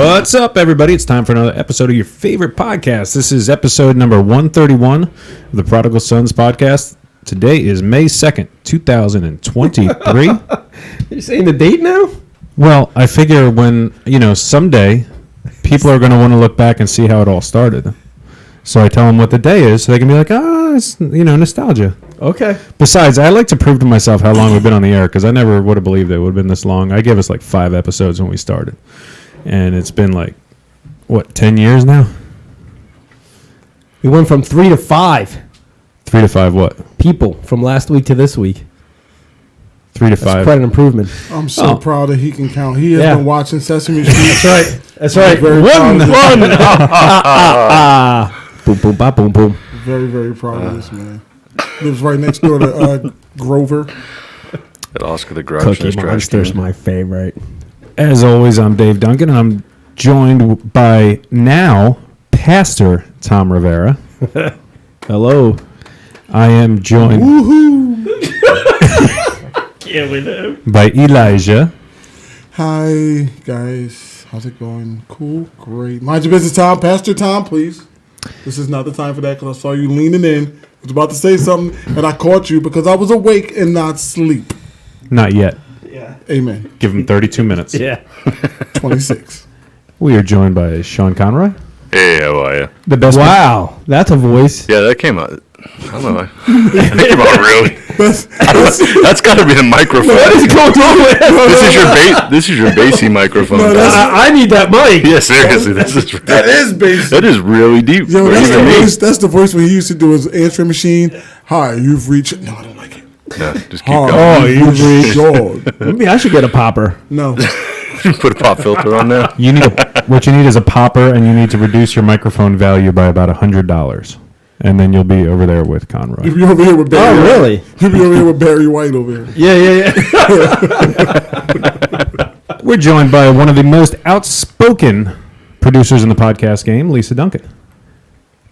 What's up, everybody? It's time for another episode of your favorite podcast. This is episode number 131 of the Prodigal Sons podcast. Today is May 2nd, 2023. You're saying the date now? Well, I figure when, someday people are going to want to look back and see how it all started. So I tell them what the day is so they can be like, it's, nostalgia. Okay. Besides, I like to prove to myself how long we've been on the air because I never would have believed it would have been this long. I gave us like 5 episodes when we started. And it's been like, 10 years now? We went from 3 to 5. 3 to 5 what? People from last week to this week. 3 to That's 5. quite an improvement. I'm so proud that he can count. He has been watching Sesame Street. That's right. That's right. One. Boom, boom, ba, boom, boom. Very, very proud of this man. Lives right next door to Grover. At Oscar the Grouch. Cookie Monster's my favorite. As always, I'm Dave Duncan, and I'm joined by now Pastor Tom Rivera. Hello. I am joined by Elijah. Hi, guys. How's it going? Cool. Great. Mind your business, Tom. Pastor Tom, please. This is not the time for that because I saw you leaning in. I was about to say something, and I caught you because I was awake and not asleep. Not yet. Yeah. Amen. Give him 32 minutes. Yeah. 26. We are joined by Sean Conroy. Hey, how are you? The best. Wow. That's a voice. Yeah, that came out. I don't know. That came out really. That's got to be the microphone. What is going on with This is your bassy microphone. No, I need that mic. Yeah, seriously, That is basic. That is really deep. Yo, for even me. that's the voice when he used to do his answering machine. Hi, you've reached. No, I don't like it. Yeah, just keep Hi, going. you've reached. God. Maybe I should get a popper. No. Put a pop filter on there. What you need is a popper, and you need to reduce your microphone value by about $100. And then you'll be over there with Conroy. You'll be over here with Barry. Oh, really? You'll be over here with Barry White over here. Yeah. We're joined by one of the most outspoken producers in the podcast game, Lisa Duncan.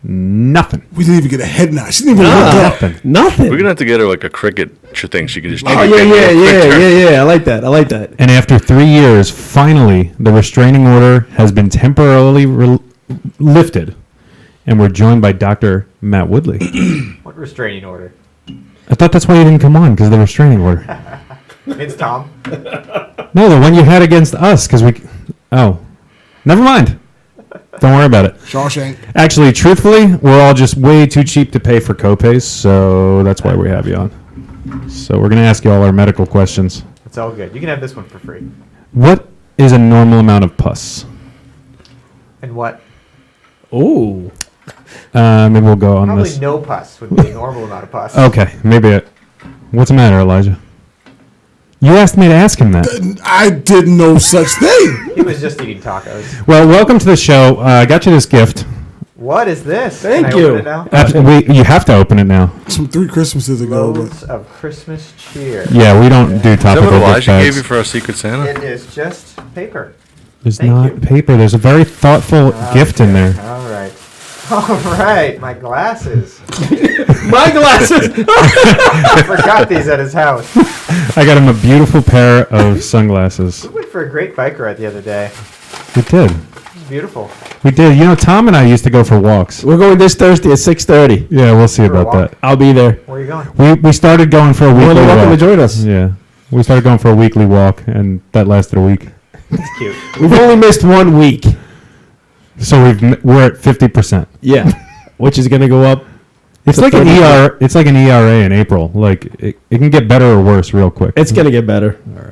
Nothing. We didn't even get a head nod. She didn't even look up. Nothing. We're gonna have to get her like a cricket thing. She can just. Oh, yeah. I like that. And after 3 years, finally, the restraining order has been temporarily lifted. And we're joined by Dr. Matt Woodley. What restraining order? I thought that's why you didn't come on, because of the restraining order. It's Tom. No, the one you had against us, because we... Oh. Never mind. Don't worry about it. Shawshank. Actually, truthfully, we're all just way too cheap to pay for copays, so that's why we have you on. So we're going to ask you all our medical questions. It's all good. You can have this one for free. What is a normal amount of pus? And what? Oh. Maybe we'll go on Probably this. no pus would be a normal amount of pus. Okay, maybe what's the matter, Elijah? You asked me to ask him that. I did no such thing. He was just eating tacos. Well, welcome to the show. I got you this gift. What is this? Thank Can I you. open it now? You have to open it now. From 3 Christmases ago. Loads of Christmas cheer. Yeah, we don't do Is that topical what gift Elijah gave you bags. for our Secret Santa? It is just paper. There's Thank not you. paper. There's a very thoughtful gift in there. All right. All right. My glasses. My glasses. I forgot these at his house. I got him a beautiful pair of sunglasses. We went for a great bike ride the other day. We did. It was beautiful. We did. Tom and I used to go for walks. We're going this Thursday at 6:30. Yeah, we'll see For a about walk? that. I'll be there. Where are you going? We started going for a You're weekly welcome to walk. join us. Yeah, we started going for a weekly walk, and that lasted a week. It's cute. We've only missed 1 week. So we're at 50%. Yeah. Which is going to go up. It's like an It's like an ERA in April. Like it can get better or worse real quick. It's going to get better. All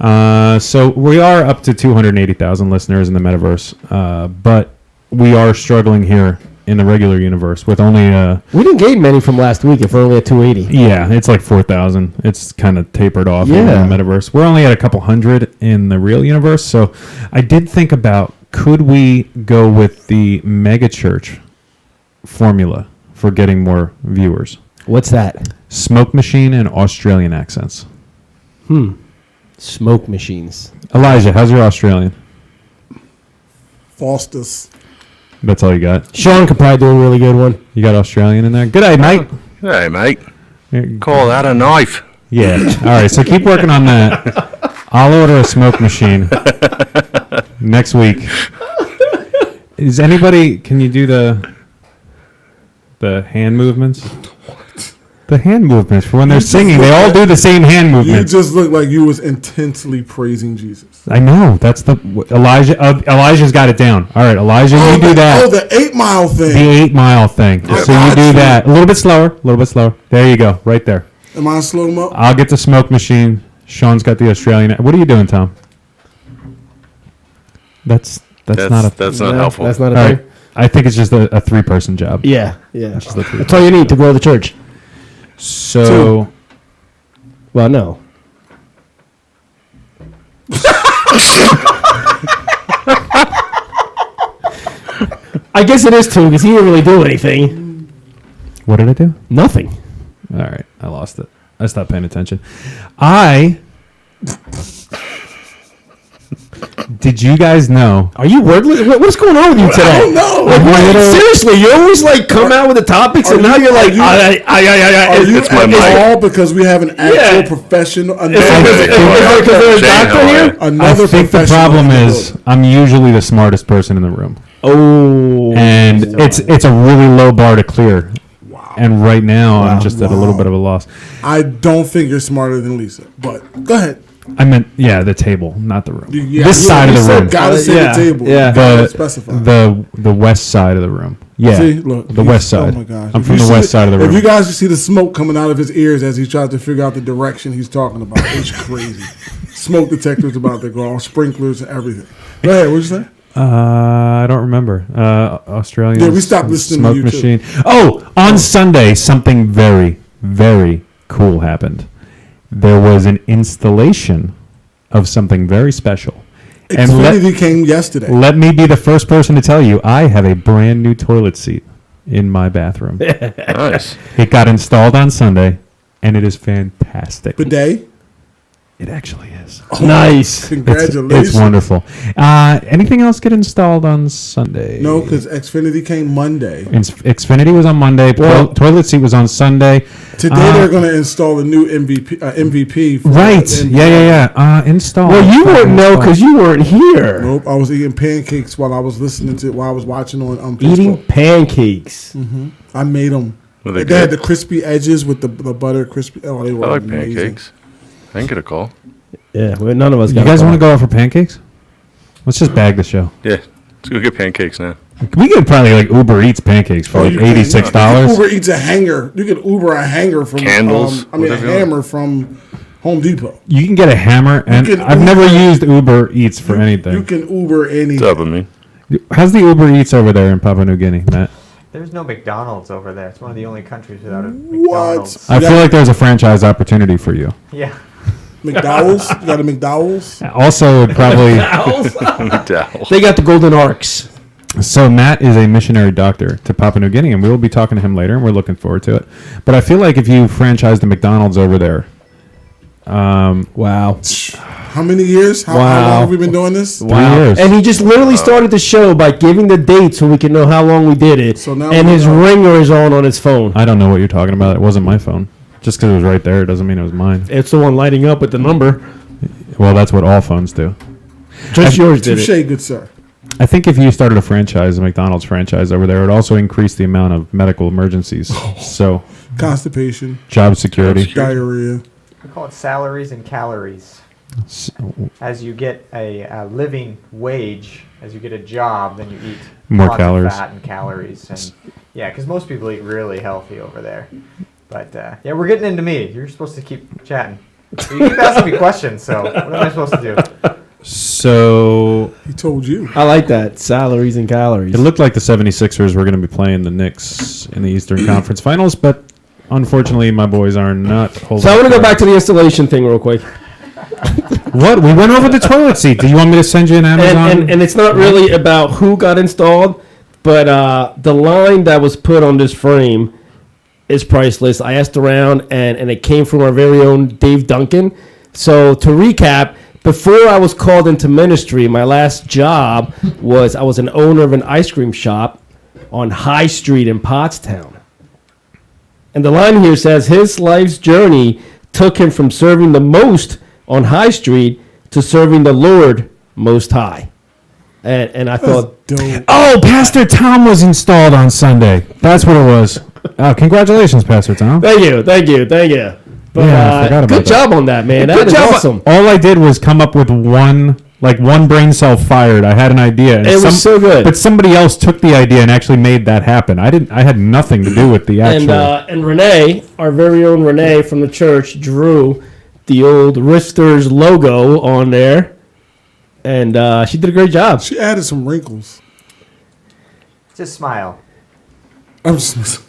right. So we are up to 280,000 listeners in the metaverse, but we are struggling here in the regular universe with only. We didn't gain many from last week if we're only at 280. Yeah, it's like 4,000. It's kind of tapered off in Yeah. the metaverse. We're only at a couple hundred in the real universe. So I did think about, could we go with the mega church formula for getting more viewers? What's that? Smoke machine and Australian accents. Smoke machines. Elijah, how's your Australian? Foster's. That's all you got? Sean could probably do a really good one. You got Australian in there? Good day, mate. Hey, mate. Call that a knife. Yeah. All right. So keep working on that. I'll order a smoke machine. next week. Is anybody? Can you do the hand movements? The hand movements for when they're singing. They all do the same hand You movements. just look like you was intensely praising Jesus. I know. That's the Elijah. Elijah's got it down. All right, Elijah, you do that. Oh, the 8 Mile thing. The 8 Mile thing. I So you got do you. that. A little bit slower. A little bit slower. There you go. Right there. Am I slow mo? I'll get the smoke machine. Sean's got the Australian. What are you doing, Tom? That's not helpful. That's not a All thing. right. I think it's just a 3-person job. Yeah. Just the three. That's all you need to grow the church. So Well, no. I guess it is 2 because he didn't really do anything. what did I do? Nothing. All right, I lost it. I stopped paying attention. Did you guys know? Are you wordless? What's going on with you today? I don't know. Like, seriously, you always like come out with the topics, and now you're like, Are you It's my at mic. all because we have an actual professional? Is it because there's a Shane, doctor how are here? you? I Another think the professional problem in the is building. I'm usually the smartest person in the room, Oh, and it's a really low bar to clear. Wow. And right now I'm just at a little bit of a loss. I don't think you're smarter than Lisa, but go ahead. I meant the table, not the room. Yeah, this you- side of you the said room. Gotta say Yeah, the table. yeah. Gotta specify. The west side of the room. Yeah, See, look, the west side. Oh my gosh! I'm If from you the see west side of the room. If you guys can see the smoke coming out of his ears as he tries to figure out the direction he's talking about, it's crazy. Smoke detectors about to go, all sprinklers and everything. Go ahead. What'd you say? I don't remember. Australian. Yeah, we stopped listening to smoke you, machine. Oh, on Sunday, something very, very cool happened. There was an installation of something very special. And Xfinity came yesterday. let me be the first person to tell you, I have a brand new toilet seat in my bathroom. Nice. It got installed on Sunday, and it is fantastic. Bidet. It actually is. nice. Congratulations. It's wonderful. Anything else get installed on Sunday? No, because Xfinity came Monday. Xfinity was on Monday. Toilet seat was on Sunday. Today they're going to install a new MVP. For Right. the Yeah. Install. Well, you wouldn't know because you weren't here. Nope. I was eating pancakes while I was while I was watching on Eating Facebook. pancakes. I made them. Were They they had good? the crispy edges with the butter crispy. Oh, they were I like amazing. pancakes. I can get a call. Yeah, well, none of us You got guys a want to call. go out for pancakes? Let's just bag the show. Yeah. Let's go get pancakes now. We could probably Uber Eats pancakes for You can- $86. You can Uber Eats a hanger. You can Uber a hanger from Candles, a whatever you hammer from Home Depot. You can get a hammer, and can I've never Uber- used Uber Eats for You anything. can Uber anything. What's up with me? How's the Uber Eats over there in Papua New Guinea, Matt? There's no McDonald's over there. It's one of the only countries without a McDonald's. I feel like there's a franchise opportunity for you. Yeah. McDowell's? You got a McDowell's? Also, probably. McDowell. They got the golden arcs. So Matt is a missionary doctor to Papua New Guinea, and we will be talking to him later, and we're looking forward to it. But I feel like if you franchised a McDonald's over there, Wow. How many years? How long have we been doing this? 3 years. And he just literally started the show by giving the date so we can know how long we did it. So now and we his know. ringer is on his phone. I don't know what you're talking about. It wasn't my phone. Just because it was right there doesn't mean it was mine. It's the one lighting up with the number. Well, that's what all phones do. Just yours did Touche, it. good sir. I think if you started a McDonald's franchise over there, it would also increase the amount of medical emergencies. So, Constipation, job security. diarrhea. We call it salaries and calories. As you get a living wage, as you get a job, then you eat More lots calories. of fat and calories. And yeah, because most people eat really healthy over there. But yeah, we're getting into me. You're supposed to keep chatting. You keep asking me questions, so what am I supposed to do? So, He told you. I like that. Salaries and calories. it looked like the 76ers were going to be playing the Knicks in the Eastern Conference Finals, but unfortunately, my boys are not holding. So I want to go firm. back to the installation thing real quick. What? We went over the toilet seat. Do you want me to send you an Amazon? And it's not really about who got installed, but the line that was put on this frame is priceless. I asked around, and it came from our very own Dave Duncan. So to recap, before I was called into ministry, my last job was I was an owner of an ice cream shop on High Street in Pottstown. And the line here says his life's journey took him from serving the most on High Street to serving the Lord Most High. and I thought, Dope. Oh, Pastor Tom was installed on Sunday. That's what it was. Congratulations, Pastor Tom. thank you. But Yeah, I forgot about good that. job on that, man. That Good is job. awesome. All I did was come up with one brain cell fired. I had an idea. And It was so good. But somebody else took the idea and actually made that happen. I had nothing to do with the actual. And Renee, our very own Renee from the church, drew the old Rifters logo on there, and she did a great job. She added some wrinkles. Just smile. I'm just.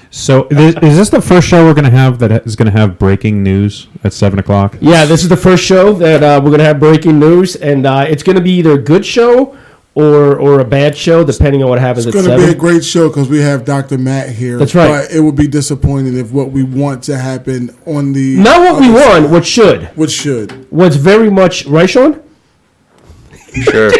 So is this the first show we're going to have that is going to have breaking news at 7:00? Yeah, this is the first show that we're going to have breaking news, and it's going to be either a good show or a bad show, depending on what happens It's at going to 7. be a great show because we have Dr. Matt here. That's right. But it would be disappointing if what we want to happen on the Not what we other want, side, what should. which should. What's very much... Right, Sean? Sure.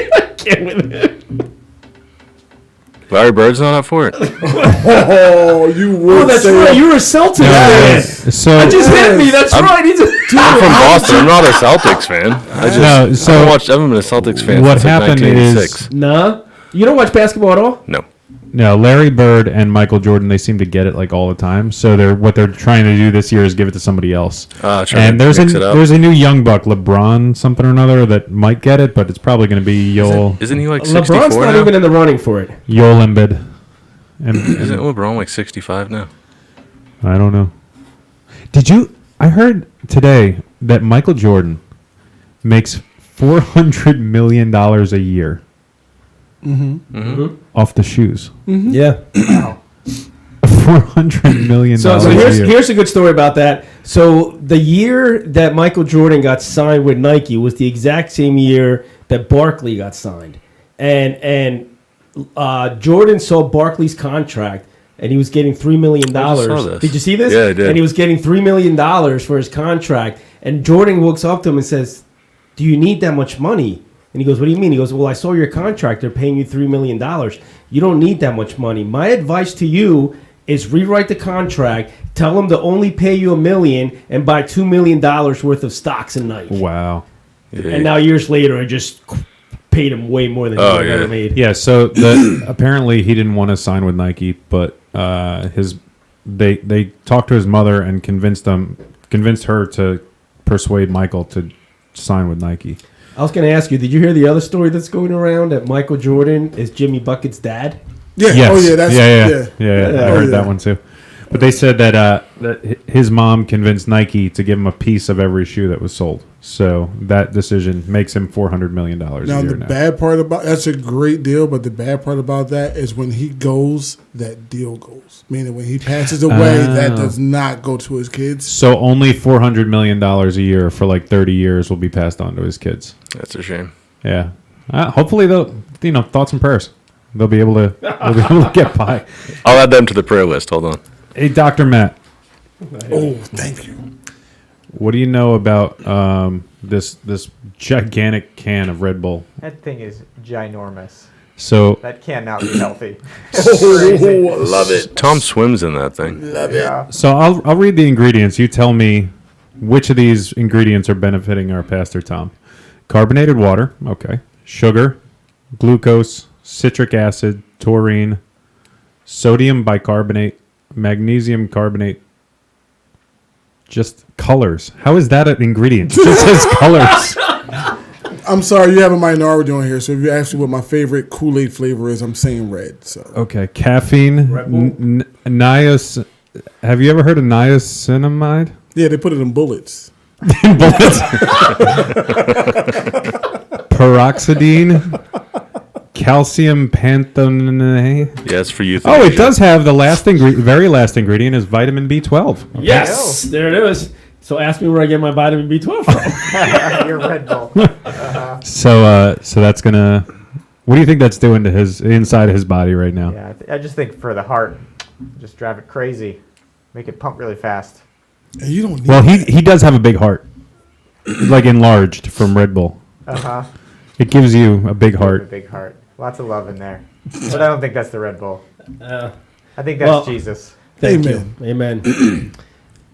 Larry Bird's not up for it. Oh, you would Oh, that's say right. You were a Celtics fan. So That just hit me. That's right. He's a... I'm from Boston. I'm not a Celtics fan. I haven't been a Celtics fan what since like happened 1986. Nah. You don't watch basketball at all? No. Larry Bird and Michael Jordan, they seem to get it like all the time. So what they're trying to do this year is give it to somebody else. And there's mix it up. there's a new young buck, LeBron something or another, that might get it, but it's probably going to be Isn't he like 64 LeBron's not now? even in the running for it. Joel Embiid. Isn't LeBron like 65 now? I don't know. I heard today that Michael Jordan makes $400 million a year off the shoes. Yeah. $400 million So a year. here's a good story about that. So the year that Michael Jordan got signed with Nike was the exact same year that Barkley got signed, and Jordan saw Barkley's contract, and he was getting $3 million. I just saw this. Did you see this? Yeah, I did. And he was getting $3 million for his contract, and Jordan walks up to him and says, "Do you need that much money?" And he goes, "What do you mean?" He goes, "Well, I saw your contract. They're paying you $3 million. You don't need that much money. My advice to you is rewrite the contract, tell them to only pay you $1 million, and buy $2 million worth of stocks in Nike." Wow. And now years later, I just paid him way more than he ever made. Yeah, so apparently he didn't want to sign with Nike, but they talked to his mother and convinced her to persuade Michael to sign with Nike. I was going to ask you, did you hear the other story that's going around that Michael Jordan is Jimmy Bucket's dad? Yeah. Yes. Oh, yeah. That's Yeah. I heard yeah. that one too. But they said that his mom convinced Nike to give him a piece of every shoe that was sold. So that decision makes him $400 million a Now, year the now. bad part about that's a great deal, but the bad part about that is when he goes, that deal goes. Meaning when he passes away, that does not go to his kids. So only $400 million a year for like 30 years will be passed on to his kids. That's a shame. Yeah. Hopefully they'll, thoughts and prayers. They'll be able to get by. I'll add them to the prayer list. Hold on. Hey, Dr. Matt, Oh, thank you. what do you know about this gigantic can of Red Bull? That thing is ginormous. So That cannot be healthy. Oh, love it. Tom swims in that thing. Love it. Yeah. I'll read the ingredients. You tell me which of these ingredients are benefiting our Pastor Tom. Carbonated water, okay. Sugar, glucose, citric acid, taurine, sodium bicarbonate, magnesium carbonate. Just colors. How is that an ingredient? It just says colors. I'm sorry, you have a minority on here, so if you ask me what my favorite Kool-Aid flavor is, I'm saying red. So Okay, caffeine. Have you ever heard of niacinamide? yeah, they put it in bullets. Peroxidine. Calcium panthenate. Yeah, it's for youth. Oh, it does have the very last ingredient is vitamin B12. Yes, there it is. So ask me where I get my vitamin B12 from. Your Red Bull. So that's gonna. What do you think that's doing to his inside of his body right now? Yeah, I just think for the heart, just drive it crazy, make it pump really fast. And you don't need Well, he does have a big heart, like enlarged from Red Bull. It gives you a big A heart. big heart. Lots of love in there. But I don't think that's the Red Bull. I think that's well- Jesus. Thank Amen. you. Amen.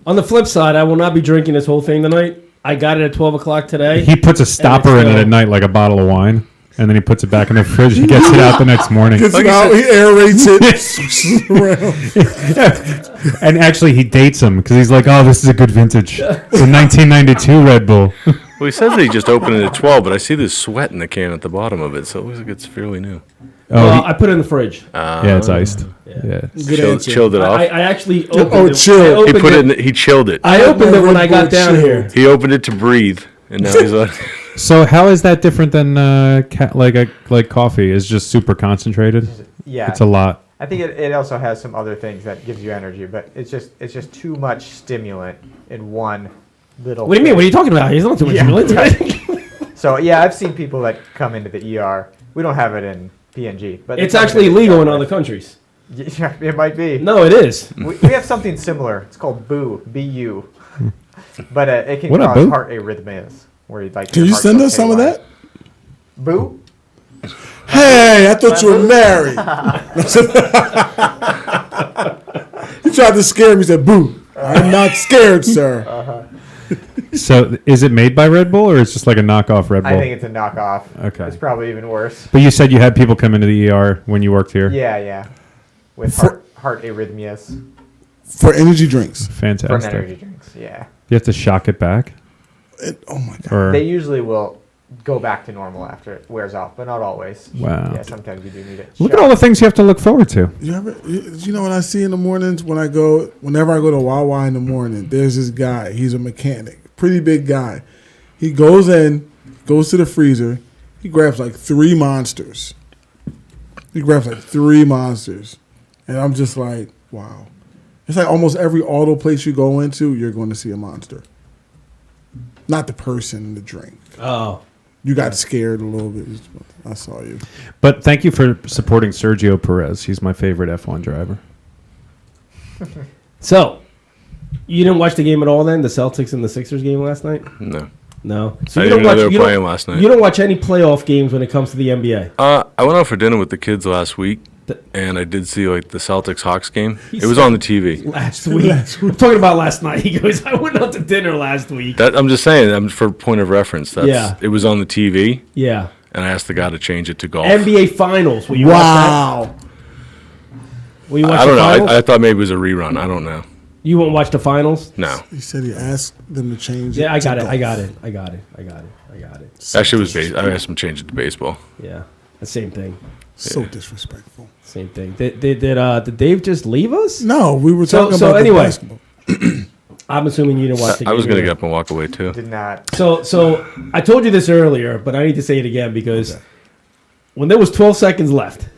On the flip side, I will not be drinking this whole thing tonight. I got it at 12 o'clock today. He puts a stopper in it at night like a bottle of wine. and then he puts it back in the fridge. He gets it out the next morning. Gets it out, he aerates it, switches around. And actually, he dates him because he's like, "Oh, this is a good vintage. It's a 1992 Red Bull." Well, he says that he just opened it at 12, but I see there's sweat in the can at the bottom of it, so it looks like it's fairly new. Well, I put it in the fridge. Yeah, it's iced. Yeah. Chilled it off. I actually opened it. chill. He put it in. He chilled it. I opened it when I got Red Bull down chilled. here. He opened it to breathe, and now he's like, So how is that different than like coffee? It's just super concentrated. Yeah. It's a lot. I think it also has some other things that gives you energy, but it's just too much stimulant in one little. What do you mean? thing. What are you talking about? He's not too much stimulant. So yeah, I've seen people that come into the ER. We don't have it in PNG, but they It's come actually into the illegal ER in with- other countries. Yeah, it might be. No, it is. We have something similar. It's called BOO, B-U. But it can What up, cause Boo? heart arrhythmias. Where you'd like Can your you heart send goes us some of haywire. that? BOO? Hey, I thought you were married. He tried to scare me. He said, "Boo! I'm not scared, sir." So is it made by Red Bull or it's just like a knockoff Red Bull? I think it's a knockoff. Okay. It's probably even worse. But you said you had people come into the ER when you worked here. Yeah. With For- heart arrhythmias For energy drinks. from Fantastic. energy drinks. Yeah. You have to shock it back, Oh my god. or They usually will go back to normal after it wears off, but not always. Wow. Yeah, sometimes you do need it. look at all the things you have to look forward to. You know what I see in the mornings whenever I go to Wawa in the morning, there's this guy. He's a mechanic, pretty big guy. He goes to the freezer. He grabs like 3 monsters. And I'm just like, wow. It's like almost every auto place you go into, you're going to see a monster. Not the person, the drink. Oh. You got scared a little bit. I saw you. But thank you for supporting Sergio Perez. He's my favorite F1 driver. So, you didn't watch the game at all then? The Celtics and the Sixers game last night? no. No. So I you didn't don't know they watch. were playing last night. You don't watch any playoff games when it comes to the NBA. I went out for dinner with the kids last week, and I did see like the Celtics Hawks game. He It was said- on the TV. Last week. I'm talking about last night. He goes, I went out to dinner last week. I'm just saying. For point of reference. Yeah. It was on the TV, Yeah. and I asked the guy to change it to golf. NBA Finals. Will you watch Wow. that? Will you watch I don't the know. finals? I thought maybe it was a rerun. I don't know. You won't watch the finals? No. He said he asked them to change it. Yeah, I to got it. golf. I got it. Actually, it was I asked him to change it to baseball. Yeah. The same thing. So disrespectful. Same thing. Did Dave just leave us? No, we were So- talking so about anyway. the basketball. I'm assuming you didn't watch the game. I was going to either. get up and walk away too. Did not. So I told you this earlier, but I need to say it again because when there was 12 seconds left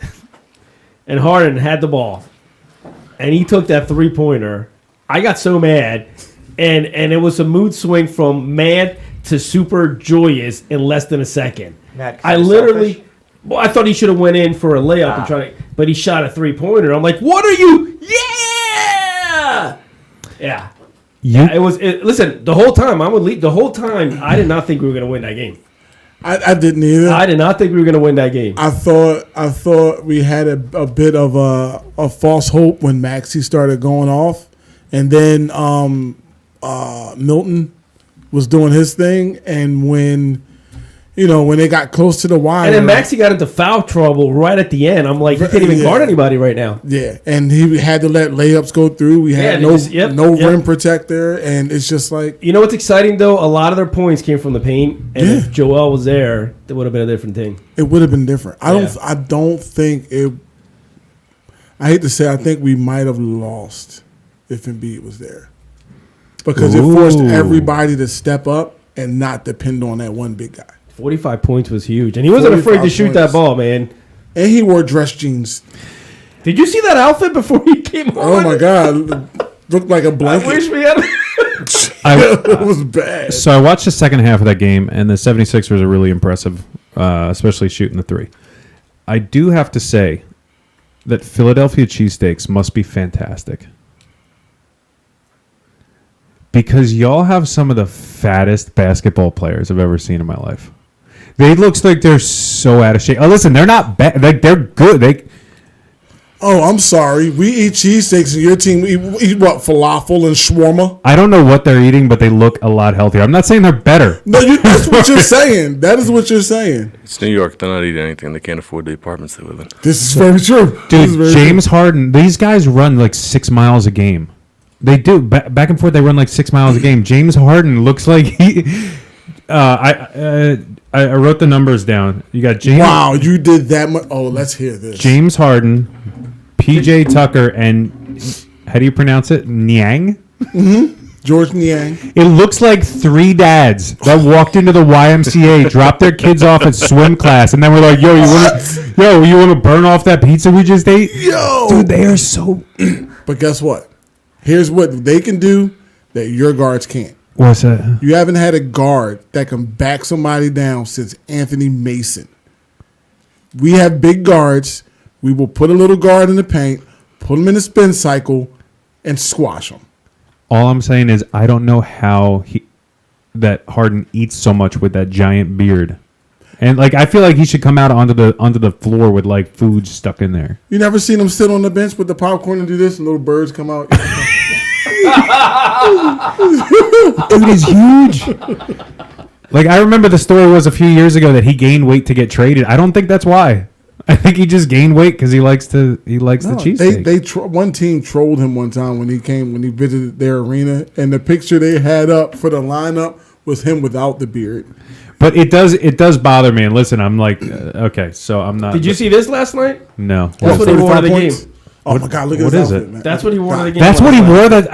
and Harden had the ball and he took that 3-pointer, I got so mad and it was a mood swing from mad to super joyous in less than a second. Matt, 'cause I you're literally selfish. well, I thought he should have went in for a layup and try to, but he shot a 3-pointer. I'm like, "What are you? Yeah!" Yeah. It was. Listen, the whole time I'm with Lee. The whole time I did not think we were going to win that game. I didn't either. I did not think we were going to win that game. I thought we had a bit of a false hope when Maxey started going off, and then Milton was doing his thing, and when they got close to the wire, And then Maxey got into foul trouble right at the end. I'm like, he can't even guard anybody right now. yeah, and he had to let layups go through. We had no rim protector, and it's just like You know what's exciting though? A lot of their points came from the paint, and if Joel was there, it would have been a different thing. it would have been different. I Yeah. don't think it. I hate to say, I think we might have lost if Embiid was there, because it forced everybody to step up and not depend on that one big guy. 45 points was huge, and he wasn't afraid to 45 shoot that points. ball, man. And he wore dress jeans. Did you see that outfit before he came on? Oh my God, looked like a I blanket. wish we had. It was bad. So I watched the second half of that game, and the 76ers are really impressive, especially shooting the 3. I do have to say that Philadelphia cheesesteaks must be fantastic. Because y'all have some of the fattest basketball players I've ever seen in my life. They looks like they're so out of shape. Oh, listen, they're not bad. Like, they're good. Oh, I'm sorry. We eat cheesesteaks and your team eat what? Falafel and shawarma? I don't know what they're eating, but they look a lot healthier. I'm not saying they're better. No, that's what you're saying. That is what you're saying. It's New York. They're not eating anything. They can't afford the apartments they live in. This is very true. This is Dude, very James Harden, these guys run like 6 miles a game. They do. Back and forth, they run like 6 miles a game. James Harden looks like he... I wrote the numbers down. You got true. James... Wow, you did that much. Oh, let's hear this. James Harden, PJ Tucker, and... How do you pronounce it? Niang? George Niang. It looks like 3 dads that walked into the YMCA, dropped their kids off at swim class, and then we're like, "Yo, you want to burn off that pizza we just ate?" Yo, Dude, they are so. But guess what? Here's what they can do that your guards can't. What's that? You haven't had a guard that can back somebody down since Anthony Mason. We have big guards. We will put a little guard in the paint, put him in a spin cycle, and squash him. All I'm saying is I don't know how that Harden eats so much with that giant beard, and like I feel like he should come out onto the floor with like food stuck in there. You never seen him sit on the bench with the popcorn and do this, and little birds come out. Dude, he's huge. Like I remember the story was a few years ago that he gained weight to get traded. I don't think that's why. I think he just gained weight because he likes the cheesesteak. One team trolled him one time when he visited their arena, and the picture they had up for the lineup was him without the beard. But it does bother me. And listen, I'm like, okay, so I'm not. Did you see this last night? No. That's what he wore to the 45 game. points? Oh my God! Look at what his is outfit, it? man. That's what he wore to the game. That's what he last wore. night. That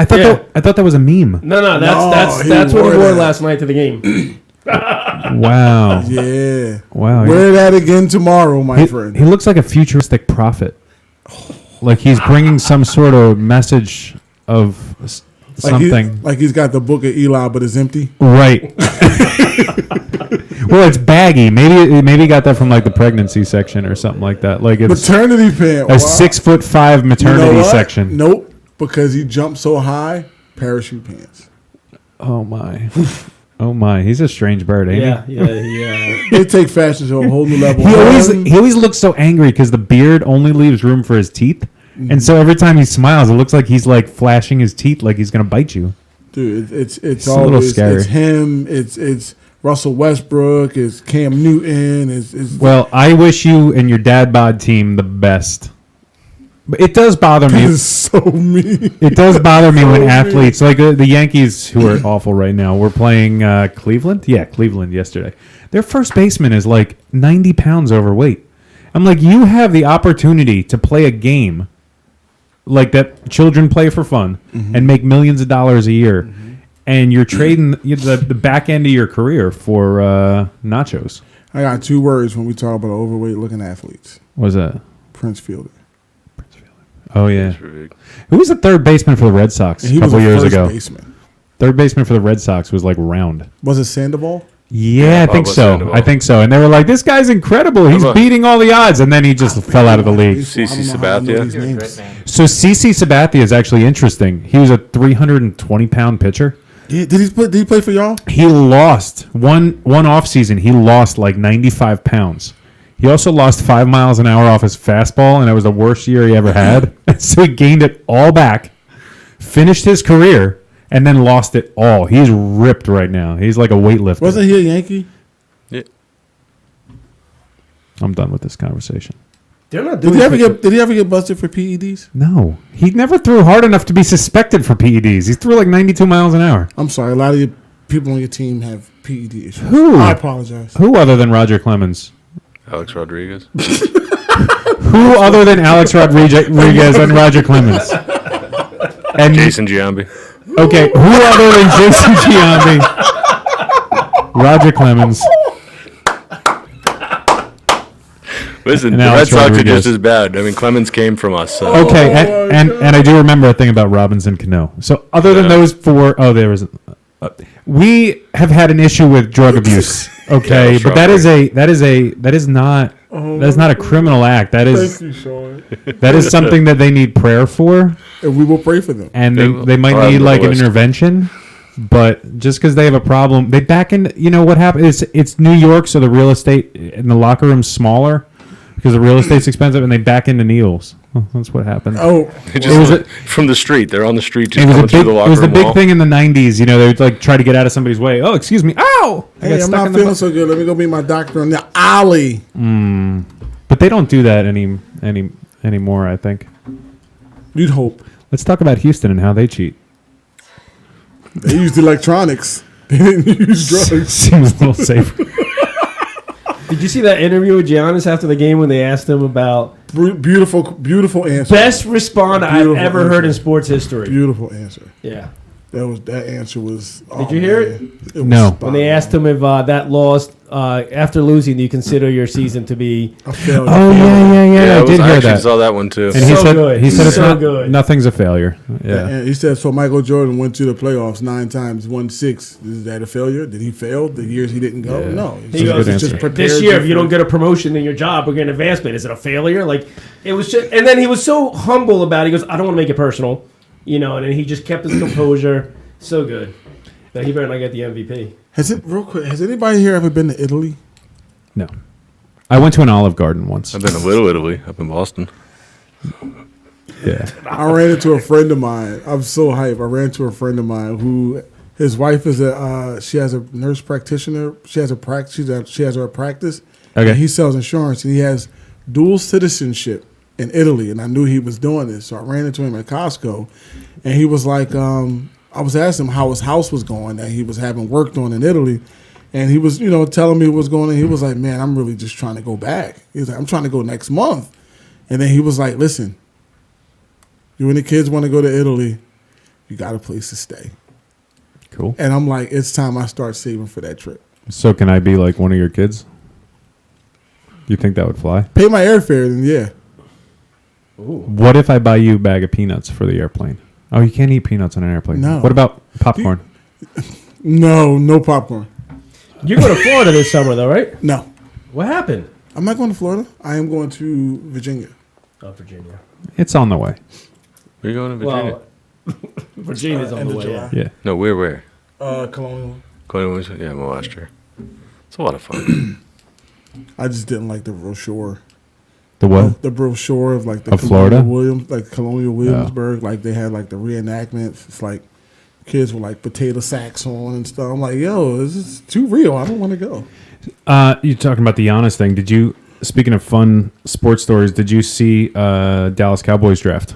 I thought that was a meme. No, that's he what he wore wore that. last night to the game. Wow. Yeah. Wow. Wear that again tomorrow, my friend. He looks like a futuristic prophet. Like he's bringing some sort of message of something. Like he's got the book of Eli, but it's empty. Right. Well, it's baggy. Maybe he got that from like the pregnancy section or something like that. Like it's Maternity pant. a Wow. 6'5" maternity You know what? section. Nope. Because he jumped so high, parachute pants. Oh my. Oh my. He's a strange bird, ain't he? Yeah. They take fashion to a whole new level. He always looks so angry because the beard only leaves room for his teeth. And so every time he smiles, it looks like he's like flashing his teeth like he's gonna bite you. Dude, it's a little always scary. It's him. It's Russell Westbrook. It's Cam Newton. It's Well, I wish you and your dad bod team the best. But it does bother me. it's so mean. It does bother me when mean. athletes like the Yankees, who are awful right now, were playing Cleveland. Yeah, Cleveland yesterday. Their first baseman is like 90 pounds overweight. I'm like, you have the opportunity to play a game like that children play for fun and make millions of dollars a year, and you're trading the back end of your career for nachos. I got 2 words when we talk about overweight looking athletes. What's that? Prince Fielder. Oh yeah. It's big. Who was the third baseman for the Red Sox And a he was couple a years first ago? baseman. Third baseman for the Red Sox was like round. Was it Sandoval? Yeah, I think Pablo so. Sandoval. I think so. And they were like, "This guy's incredible. He's about- beating all the odds." And then he just fell out of the league. CeCe I don't know how I know Sabathia? these He was names. great, man. So CeCe Sabathia is actually interesting. He was a 320-pound pitcher. Yeah, did he play for y'all? He lost one off season. He lost like 95 pounds. He also lost 5 miles an hour off his fastball, and it was the worst year he ever had. So he gained it all back, finished his career, and then lost it all. He's ripped right now. He's like a weightlifter. Wasn't he a Yankee? Yeah. I'm done with this conversation. They're not Did doing he ever get busted for PEDs? No, he never threw hard enough to be suspected for PEDs. He threw like 92 miles an hour. I'm sorry. A lot of your people on your team have PED issues. Who? I apologize. Who other than Roger Clemens? Alex Rodriguez. Who other than Alex Rodriguez and Roger Clemens? And Jason Giambi. okay, who other than Jason Giambi? Roger Clemens. Listen, And the Red Alex Sox are Rodriguez. just as bad. I mean, Clemens came from us. So. Okay, Oh my and I do remember a thing about Robinson Cano. So other than Yeah. those 4, there was. We have had an issue with drug abuse. Okay, Yeah, but that is not a criminal act. That is Thank you, Sean. that is something that they need prayer for, And we will pray for them. and They they, will. they might I'll add need them to like the an list. intervention. But just because they have a problem, they back in. You know what happened? It's New York, so the real estate in the locker room's smaller because the real estate's expensive, and they back into Needles. Well, that's what happened. Oh, It It was just from the street. They're on the street just It was coming a through big. the It locker was the room big wall. thing in the '90s. You know, they would like try to get out of somebody's way. Oh, excuse me. Ow! I got hey, I'm stuck not in the feeling so good. Let me go meet my doctor in the alley. But they don't do that anymore. I think. You'd hope. Let's talk about Houston and how they cheat. They used electronics. They didn't use drugs. Seems a little safer. Did you see that interview with Giannis after the game when they asked him about Beautiful, beautiful answer. best respond I've Beautiful ever answer. heard in sports history? Beautiful answer. Yeah. That answer was. Did you hear it? was No. spot When they on. asked him if that loss, after losing, do you consider your season to be... a failure. Oh yeah. I did I hear actually that. saw that one too. And he So said good. he said it's So not good. nothing's a failure. Yeah. And he said, so Michael Jordan went to the playoffs 9 times, won 6. Is that a failure? Did he fail the years he didn't go? Yeah. No. He goes, a good answer. this year, if you don't get a promotion in your job or get an advancement, is it a failure? Like, it was just... And then he was so humble about it. He goes, I don't want to make it personal. You know, and then he just kept his composure. So good. But he better not get the MVP. Real quick, has anybody here ever been to Italy? No. I went to an Olive Garden once. I've been to Little Italy up in Boston. Yeah. I ran into a friend of mine. I'm so hyped. I ran into a friend of mine who his wife is she has a nurse practitioner. She has a practice. She has her practice. Okay. And he sells insurance, and he has dual citizenship in Italy. And I knew he was doing this, so I ran into him at Costco, and he was like, I was asking him how his house was going that he was having worked on in Italy. And he was, telling me what was going on. He was like, man, I'm really just trying to go back. He was like, I'm trying to go next month. And then he was like, listen, you and the kids want to go to Italy, you got a place to stay. Cool. And I'm like, it's time I start saving for that trip. So can I be like one of your kids? You think that would fly? Pay my airfare, then yeah. What if I buy you a bag of peanuts for the airplane? Oh, you can't eat peanuts on an airplane. No. What about popcorn? No popcorn. You're going to Florida this summer, though, right? No. What happened? I'm not going to Florida. I am going to Virginia. Oh, Virginia. It's on the way. We're going to Virginia. Well, Virginia's on End the of way. July. Yeah. Yeah. No, where? Colonial. Yeah, well, last year. It's a lot of fun. I just didn't like the brochure. The what? The brochure of like the Of Florida? Colonial Williamsburg. Like they had like the reenactments. It's like kids with like potato sacks on and stuff. I'm like, yo, this is too real. I don't want to go. You're talking about the Giannis thing. Did you, speaking of fun sports stories, did you see Dallas Cowboys draft?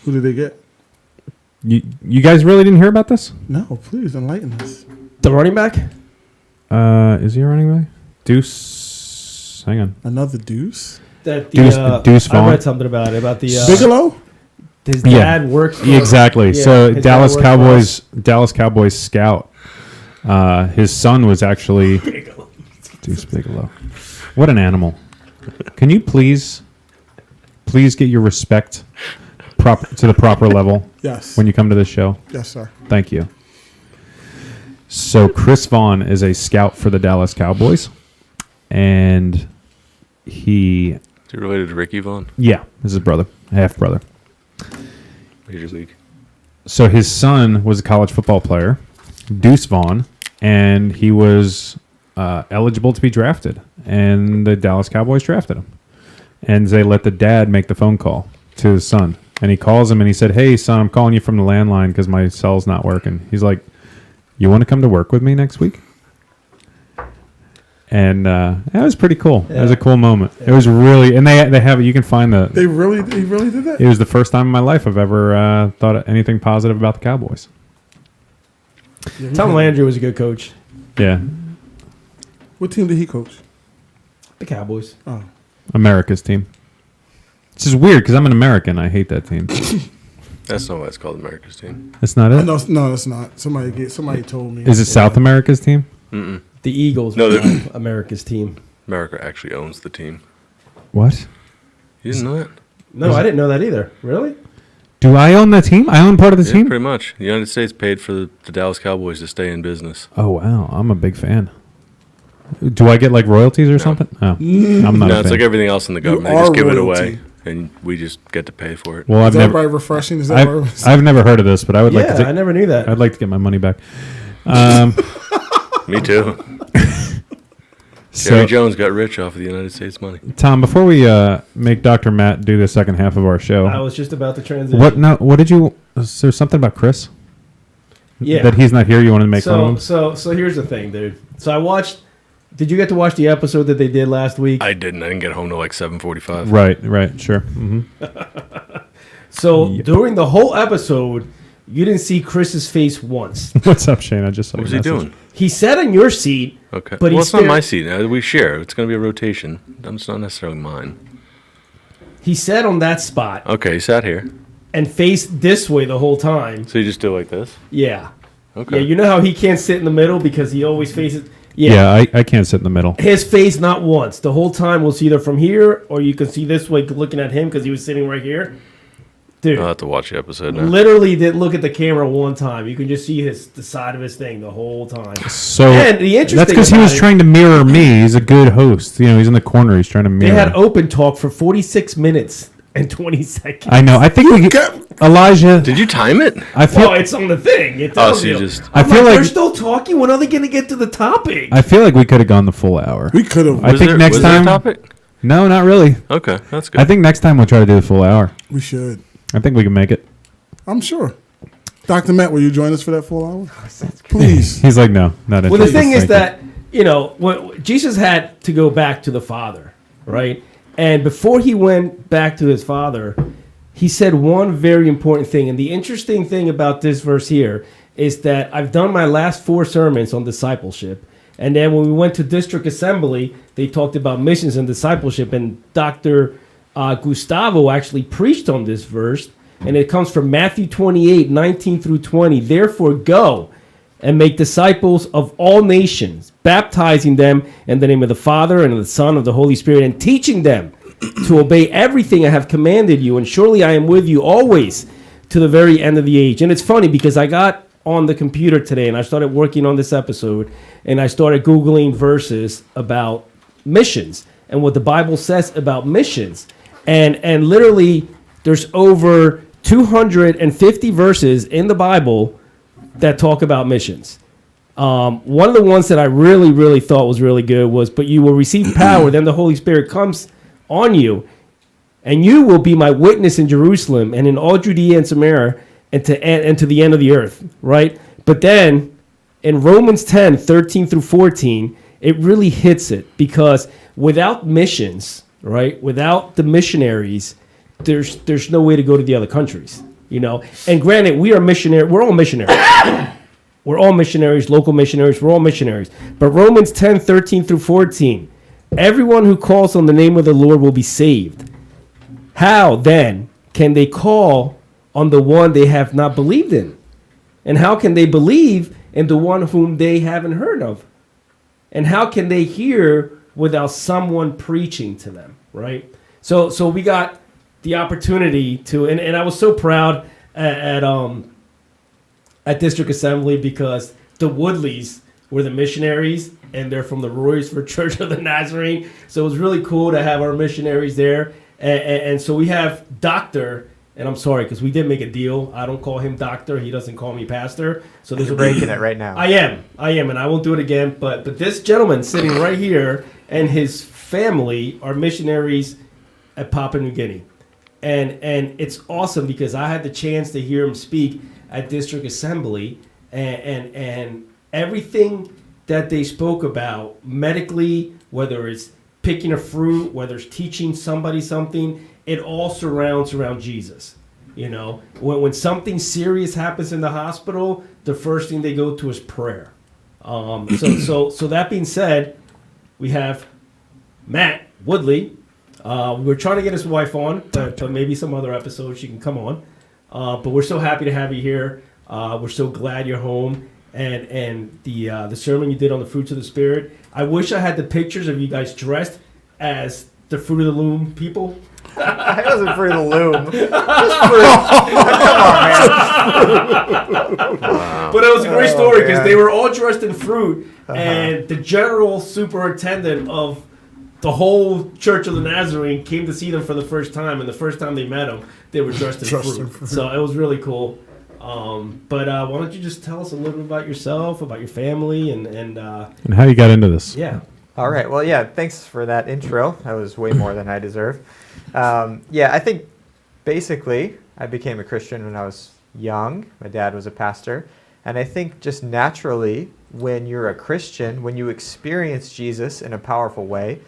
Who did they get? You guys really didn't hear about this? No, please enlighten us. The running back? Is he a running back? Deuce. Hang on. Another Deuce? That Deuce I Vaughn? read something about it. About the Bigelow? his Yeah. dad works. For, Exactly. Yeah, So his dad Dallas works for Cowboys. us. Dallas Cowboys scout. His son was actually Deuce Bigelow. What an animal! Can you please get your respect to the proper level Yes. when you come to this show? Yes, sir. Thank you. So Chris Vaughn is a scout for the Dallas Cowboys, and he, Is he related to Ricky Vaughn? this is his brother, half brother. Major League. So his son was a college football player, Deuce Vaughn, and he was eligible to be drafted, and the Dallas Cowboys drafted him, and they let the dad make the phone call to his son, and he calls him and he said, "Hey son, I'm calling you from the landline because my cell's not working." He's like, "You want to come to work with me next week?" And that was pretty cool. It was a cool moment. It was really, and they have it. You can find They really did that? it was the first time in my life I've ever thought anything positive about the Cowboys. Tom Landry was a good coach. Yeah, What team did he coach? The Cowboys. Oh. America's team. This is weird because I'm an American. I hate that team. That's not why it's called America's team. That's not it. No, it's not. Somebody told me. Is it South America's team? Mm-mm. The Eagles No, were they're- America's team. America actually owns the team. What? You didn't know that? No, I didn't know that either. Really? Do I own that team? I own part of the Yeah, team? pretty much. The United States paid for the Dallas Cowboys to stay in business. Oh, wow. I'm a big fan. Do I get like royalties or something? Oh, I'm not No, a it's fan. like everything else in the government. They are just give it royalty. away, and we just get to pay for it. Well, Is I've that never, probably refreshing? Is that what I've never heard of this, but I would like Yeah, to. I never knew that. I'd like to get my money back. Me too. Jerry Jones got rich off of the United States money. Tom, before we make Dr. Matt do the second half of our show, I was just about to transition. What did you? Is there something about Chris? Yeah. That he's not here. You wanted to make fun of him? So here's the thing, dude. So I watched. Did you get to watch the episode that they did last week? I didn't. I didn't get home till like 7:45. Right. Sure. Mm-hmm. So during the whole episode, you didn't see Chris's face once. What's up, Shane? I just saw What was your he message. doing? He sat in your seat. Okay. But well, he's it's not stared- my seat. We share. It's going to be a rotation. It's not necessarily mine. He sat on that spot Okay, he sat here. and faced this way the whole time. So you just do it like this? Yeah. Okay. Yeah, you know how he can't sit in the middle because he always faces. Yeah, I can't sit in the middle. His face not once. The whole time was either from here or you can see this way looking at him because he was sitting right here. Dude, I'll have to watch the episode now. literally didn't look at the camera one time. You can just see the side of his thing the whole time. So And the interesting that's because he was about it- trying to mirror me. He's a good host. You know, he's in the corner. He's trying to They mirror. had open talk for 46 minutes and 20 seconds. I know. I think we Elijah. Did you time it? I feel. Well, it's on the thing. It Oh, tells so you you. just... I I'm feel like, like. they're still talking. When are they going to get to the topic? I feel like we could have gone the full hour. We could have. I think next was there a time. topic? No, not really. Okay, that's good. I think next time we'll try to do the full hour. We should. I think we can make it. I'm sure. Dr. Matt, will you join us for that full hour? Please. He's like, no, not Well, the interested. thing is Thank you. that, when Jesus had to go back to the Father, right? And before he went back to his Father, he said one very important thing. And the interesting thing about this verse here is that I've done my last 4 sermons on discipleship. And then when we went to district assembly, they talked about missions and discipleship. And Dr. Gustavo actually preached on this verse. And it comes from Matthew 28, 19 through 20. Therefore, go and make disciples of all nations, baptizing them in the name of the Father and of the Son and of the Holy Spirit, and teaching them to obey everything I have commanded you. And surely I am with you always to the very end of the age. And it's funny because I got on the computer today and I started working on this episode and I started Googling verses about missions and what the Bible says about missions. And literally there's over 250 verses in the Bible that talk about missions. One of the ones that I really thought was really good was, but you will receive power, then the Holy Spirit comes on you, and you will be my witness in Jerusalem and in all Judea and Samaria and to the end of the earth, right? But then in Romans 10, 13 through 14, it really hits it because without missions, right, without the missionaries, there's no way to go to the other countries, you know. And granted, we are missionary. We're all missionaries. We're all missionaries, local missionaries. We're all missionaries. But Romans 10, 13 through 14, everyone who calls on the name of the Lord will be saved. How then can they call on the one they have not believed in? And how can they believe in the one whom they haven't heard of? And how can they hear without someone preaching to them, right? So we got the opportunity to, and I was so proud at District Assembly because the Woodleys were the missionaries and they're from the Royersford Church of the Nazarene. So it was really cool to have our missionaries there. And so we have Dr. And I'm sorry because we did make a deal. I don't call him doctor. He doesn't call me pastor. So there's You're breaking it right now. I am, and I won't do it again. But this gentleman sitting right here and his family are missionaries at Papua New Guinea. And it's awesome because I had the chance to hear him speak at District Assembly and everything that they spoke about medically, whether it's picking a fruit, whether it's teaching somebody something, it all surrounds around Jesus. You know, when something serious happens in the hospital, the first thing they go to is prayer. So that being said, we have Matt Woodley. We're trying to get his wife on, but maybe some other episode she can come on. But we're so happy to have you here. We're so glad you're home. And the sermon you did on the fruits of the Spirit. I wish I had the pictures of you guys dressed as the Fruit of the Loom people. I wasn't for the loom. Just Come on, man. But it was a great story because man. they were all dressed in fruit, and the general superintendent of the whole Church of the Nazarene came to see them for the first time, and the first time they met them, they were dressed in fruit. So it was really cool. But why don't you just tell us a little bit about yourself, about your family, and And how you got into this? yeah. All right. Well, yeah, thanks for that intro. That was way more than I deserve. Yeah, I think basically I became a Christian when I was young. My dad was a pastor. And I think just naturally, when you're a Christian, when you experience Jesus in a powerful way,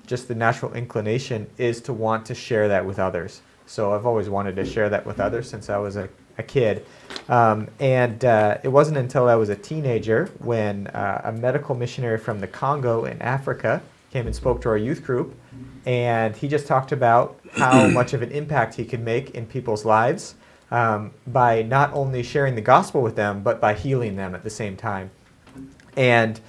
just the natural inclination is to want to share that with others. So I've always wanted to share that with others since I was a kid. It wasn't until I was a teenager when a medical missionary from the Congo in Africa came and spoke to our youth group. And he just talked about how much of an impact he could make in people's lives by not only sharing the gospel with them, but by healing them at the same time. And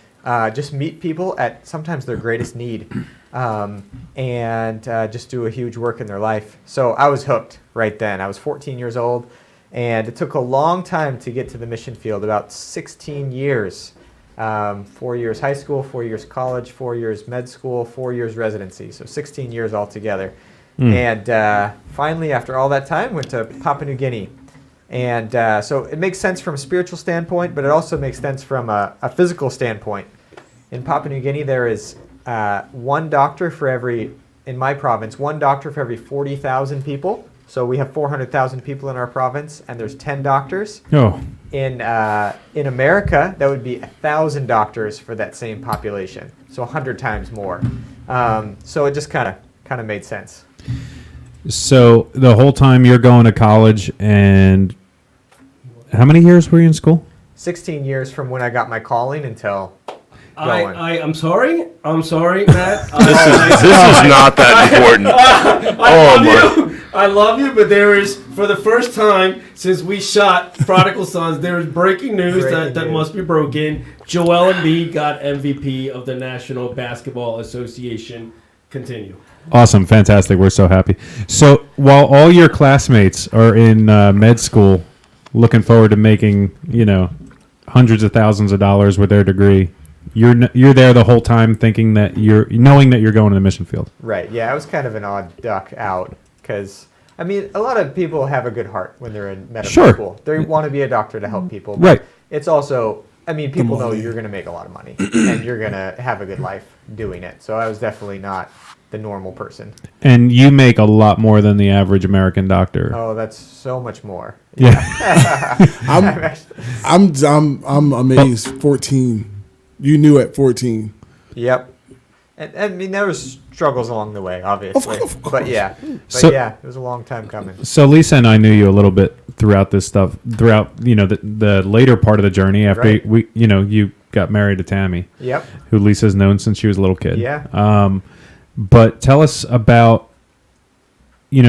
just meet people at sometimes their greatest need and just do a huge work in their life. So I was hooked right then. I was 14 years old, and it took a long time to get to the mission field, about 16 years. 4 years high school, 4 years college, 4 years med school, 4 years residency. So 16 years altogether. And finally, after all that time, went to Papua New Guinea. And so it makes sense from a spiritual standpoint, but it also makes sense from a physical standpoint. In Papua New Guinea, there is one doctor for every, in my province, one doctor for every 40,000 people. So we have 400,000 people in our province, and there's 10 doctors. Oh, In America, that would be 1,000 doctors for that same population, so 100 times more. So it just kind of made sense. so the whole time you're going to college, and how many years were you in school? 16 years from when I got my calling until going. I'm sorry, Matt. This is not that important. I love you, but there is, for the first time since we shot Prodigal Sons, there is breaking news that must be broken. Joel Embiid got MVP of the National Basketball Association. Continue. Awesome, fantastic. We're so happy. So while all your classmates are in med school, looking forward to making hundreds of thousands of dollars with their degree, you're there the whole time thinking that knowing that you're going to the mission field. Right. Yeah, I was kind of an odd duck out because, I mean, a lot of people have a good heart when they're in medical school. They want to be a doctor to help people. But Right. It's also, I mean, people know you're going to make a lot of money and you're going to have a good life doing it. So I was definitely not the normal person. And you make a lot more than the average American doctor. Oh, that's so much more. Yeah. I'm amazed. 14. You knew at 14. Yep. And I mean, there was struggles along the way, obviously. Of course. But yeah. So- it was a long time coming. So Lisa and I knew you a little bit throughout this stuff, throughout the later part of the journey after Right. you got married to Tammy, Yep. who Lisa's known since she was a little kid. Yeah. But tell us about,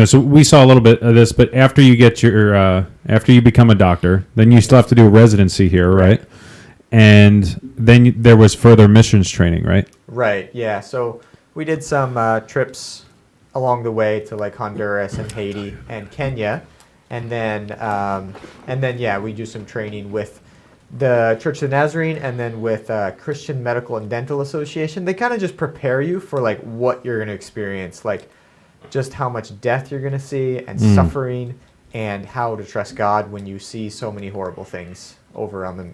so we saw a little bit of this, but after you get after you become a doctor, then you still have to do a residency here, right? And then there was further missions training, right? Right. Yeah. So we did some trips along the way to like Honduras and Haiti and Kenya, and then we do some training with the Church of the Nazarene and then with Christian Medical and Dental Association. They kind of just prepare you for like what you're going to experience, like just how much death you're going to see and suffering, and how to trust God when you see so many horrible things over on the,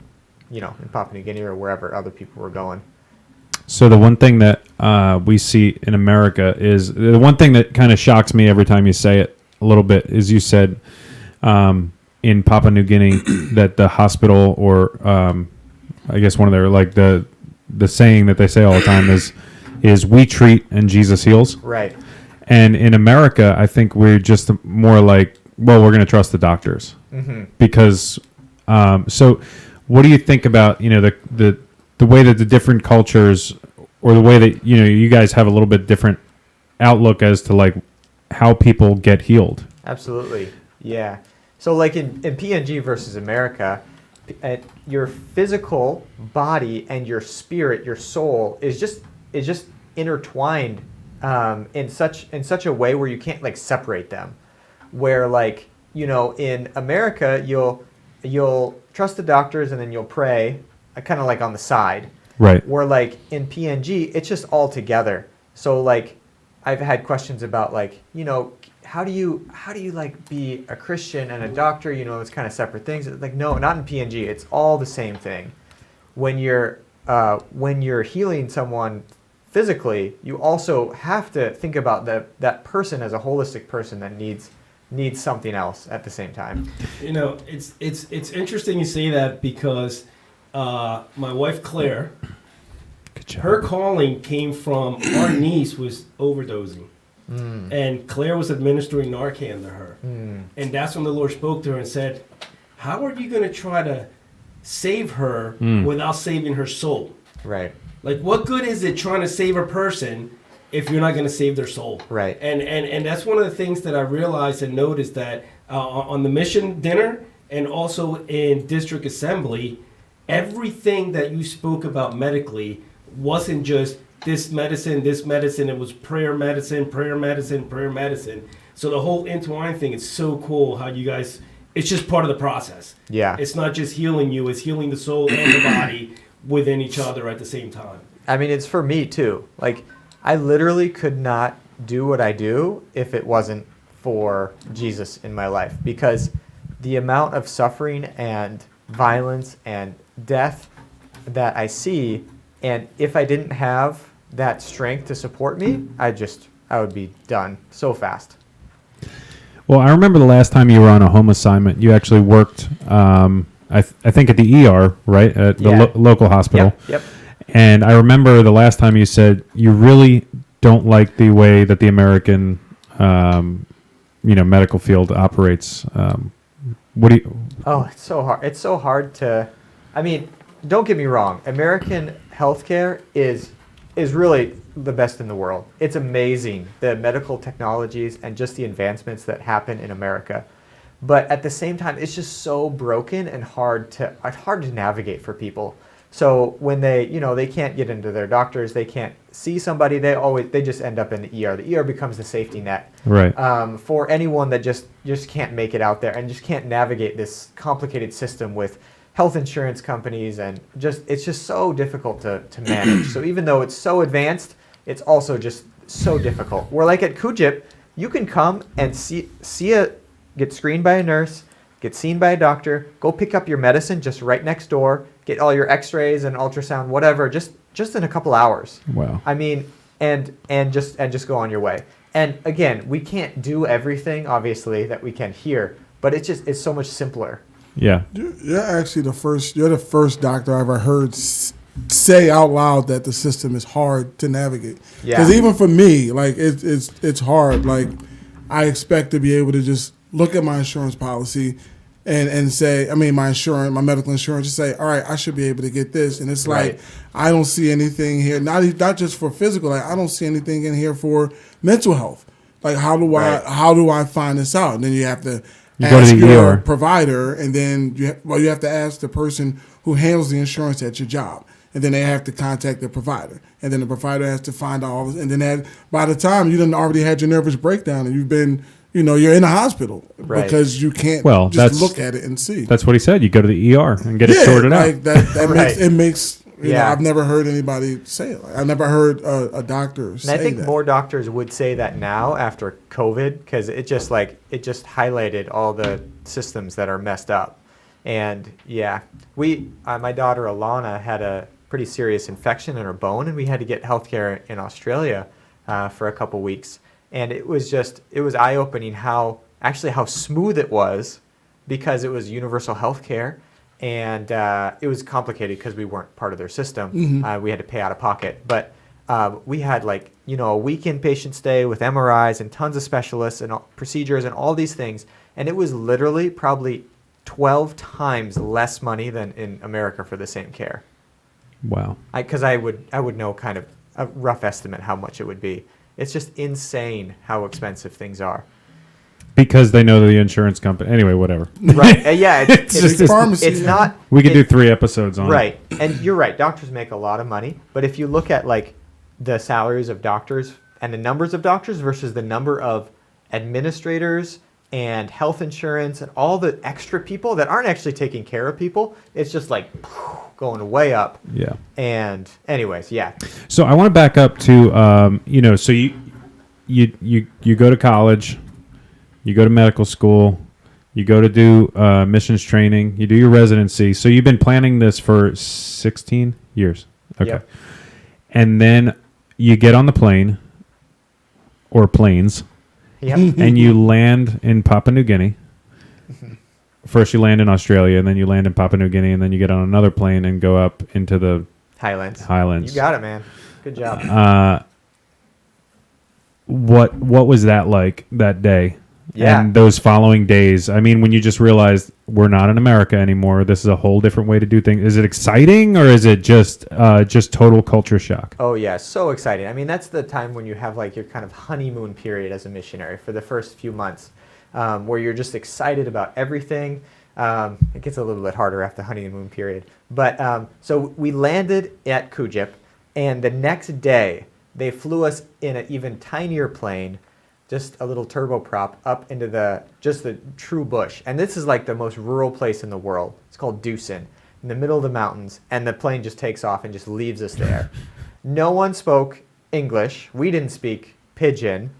in Papua New Guinea or wherever other people were going. So the one thing that we see in America is the one thing that kind of shocks me every time you say it a little bit is you said in Papua New Guinea that the hospital, or I guess one of their like the saying that they say all the time is we treat and Jesus heals. Right. And in America, I think we're just more like, well, we're going to trust the doctors because. So, what do you think about the way that the different cultures, or the way that you guys have a little bit different outlook as to like how people get healed? Absolutely. Yeah. So like in PNG versus America, your physical body and your spirit, your soul is just intertwined in such a way where you can't like separate them. Where like, in America, you'll trust the doctors and then you'll pray kind of like on the side. Right. Where like in PNG, it's just all together. So like I've had questions about like, how do you like be a Christian and a doctor? It's kind of separate things. It's like, no, not in PNG. It's all the same thing. When you're when you're healing someone physically, you also have to think about that person as a holistic person that needs something else at the same time. You know, it's interesting you say that because my wife Claire, her calling came from our niece was overdosing. And Claire was administering Narcan to her. And that's when the Lord spoke to her and said, how are you going to try to save her without saving her soul? Right. Like, what good is it trying to save a person if you're not going to save their soul? Right. And that's one of the things that I realized and noticed that on the mission dinner and also in district assembly, everything that you spoke about medically wasn't just this medicine. It was prayer medicine. So the whole entwine thing is so cool how you guys, it's just part of the process. Yeah. It's not just healing you, it's healing the soul and the body within each other at the same time. I mean, it's for me too. Like, I literally could not do what I do if it wasn't for Jesus in my life, because the amount of suffering and violence and death that I see, and if I didn't have that strength to support me, I would be done so fast. Well, I remember the last time you were on a home assignment, you actually worked, I think at the ER, right? At the local hospital. Yep. And I remember the last time you said you really don't like the way that the American, medical field operates. What do you? Oh, it's so hard. It's so hard to. I mean, don't get me wrong. American healthcare is really the best in the world. It's amazing, the medical technologies and just the advancements that happen in America. But at the same time, it's just so broken and hard to navigate for people. So when they can't get into their doctors, they can't see somebody, they just end up in the ER. The ER becomes the safety net. Right. For anyone that just can't make it out there and just can't navigate this complicated system with health insurance companies, and it's just so difficult to manage. So even though it's so advanced, it's also just so difficult. Where like at Kujip, you can come and get screened by a nurse, get seen by a doctor, go pick up your medicine just right next door, get all your x-rays and ultrasound, whatever, just in a couple hours. Wow. I mean, and just go on your way. And again, we can't do everything, obviously, that we can here, but it's so much simpler. Yeah. You're actually you're the first doctor I ever heard say out loud that the system is hard to navigate. Yeah. Because even for me, like it's hard. Like I expect to be able to just look at my insurance policy and say, my medical insurance, and say, all right, I should be able to get this. And it's like, Right. I don't see anything here, not just for physical, like I don't see anything in here for mental health. Like how do I find this out? And then you have to ask your provider, and then you have to ask the person who handles the insurance at your job. And then they have to contact the provider. And then the provider has to find all this. And then by the time you done already had your nervous breakdown and you've been, you're in a hospital, right, because you can't just look at it and see. That's what he said. You go to the ER and get it sorted out. That right. makes I've never heard anybody say it. I've never heard a doctor say that. And I think more doctors would say that now after COVID, because it just highlighted all the systems that are messed up. And yeah, my daughter Alana had a pretty serious infection in her bone, and we had to get healthcare in Australia for a couple weeks. And it was eye-opening how smooth it was, because it was universal healthcare. And it was complicated because we weren't part of their system. Mm-hmm. We had to pay out of pocket. But we had a week inpatient stay with MRIs and tons of specialists and procedures and all these things. And it was literally probably 12 times less money than in America for the same care. Wow. Because I would know kind of a rough estimate how much it would be. It's just insane how expensive things are. Because they know the insurance company. Anyway, whatever. Right. Yeah. It's pharmacy. It's not. We could do 3 episodes on it. Right. And you're right. Doctors make a lot of money. But if you look at the salaries of doctors and the numbers of doctors versus the number of administrators and health insurance and all the extra people that aren't actually taking care of people, it's just going way up. Yeah. And anyways, yeah. So I want to back up to, so you go to college, you go to medical school, you go to do missions training, you do your residency. So you've been planning this for 16 years. Okay. Yep. And then you get on the plane or planes Yep. and you land in Papua New Guinea. First you land in Australia, and then you land in Papua New Guinea, and then you get on another plane and go up into the Highlands. Highlands. You got it, man. Good job. What was that like that day? Yeah. And those following days. I mean, when you just realized we're not in America anymore, this is a whole different way to do things. Is it exciting, or is it just total culture shock? Oh yeah, so exciting. I mean, that's the time when you have like your kind of honeymoon period as a missionary for the first few months, where you're just excited about everything. It gets a little bit harder after the honeymoon period. But so we landed at Kujip, and the next day they flew us in an even tinier plane, just a little turboprop, up into the true bush. And this is like the most rural place in the world. It's called Dusin, in the middle of the mountains, and the plane just takes off and just leaves us there. No one spoke English. We didn't speak Pidgin,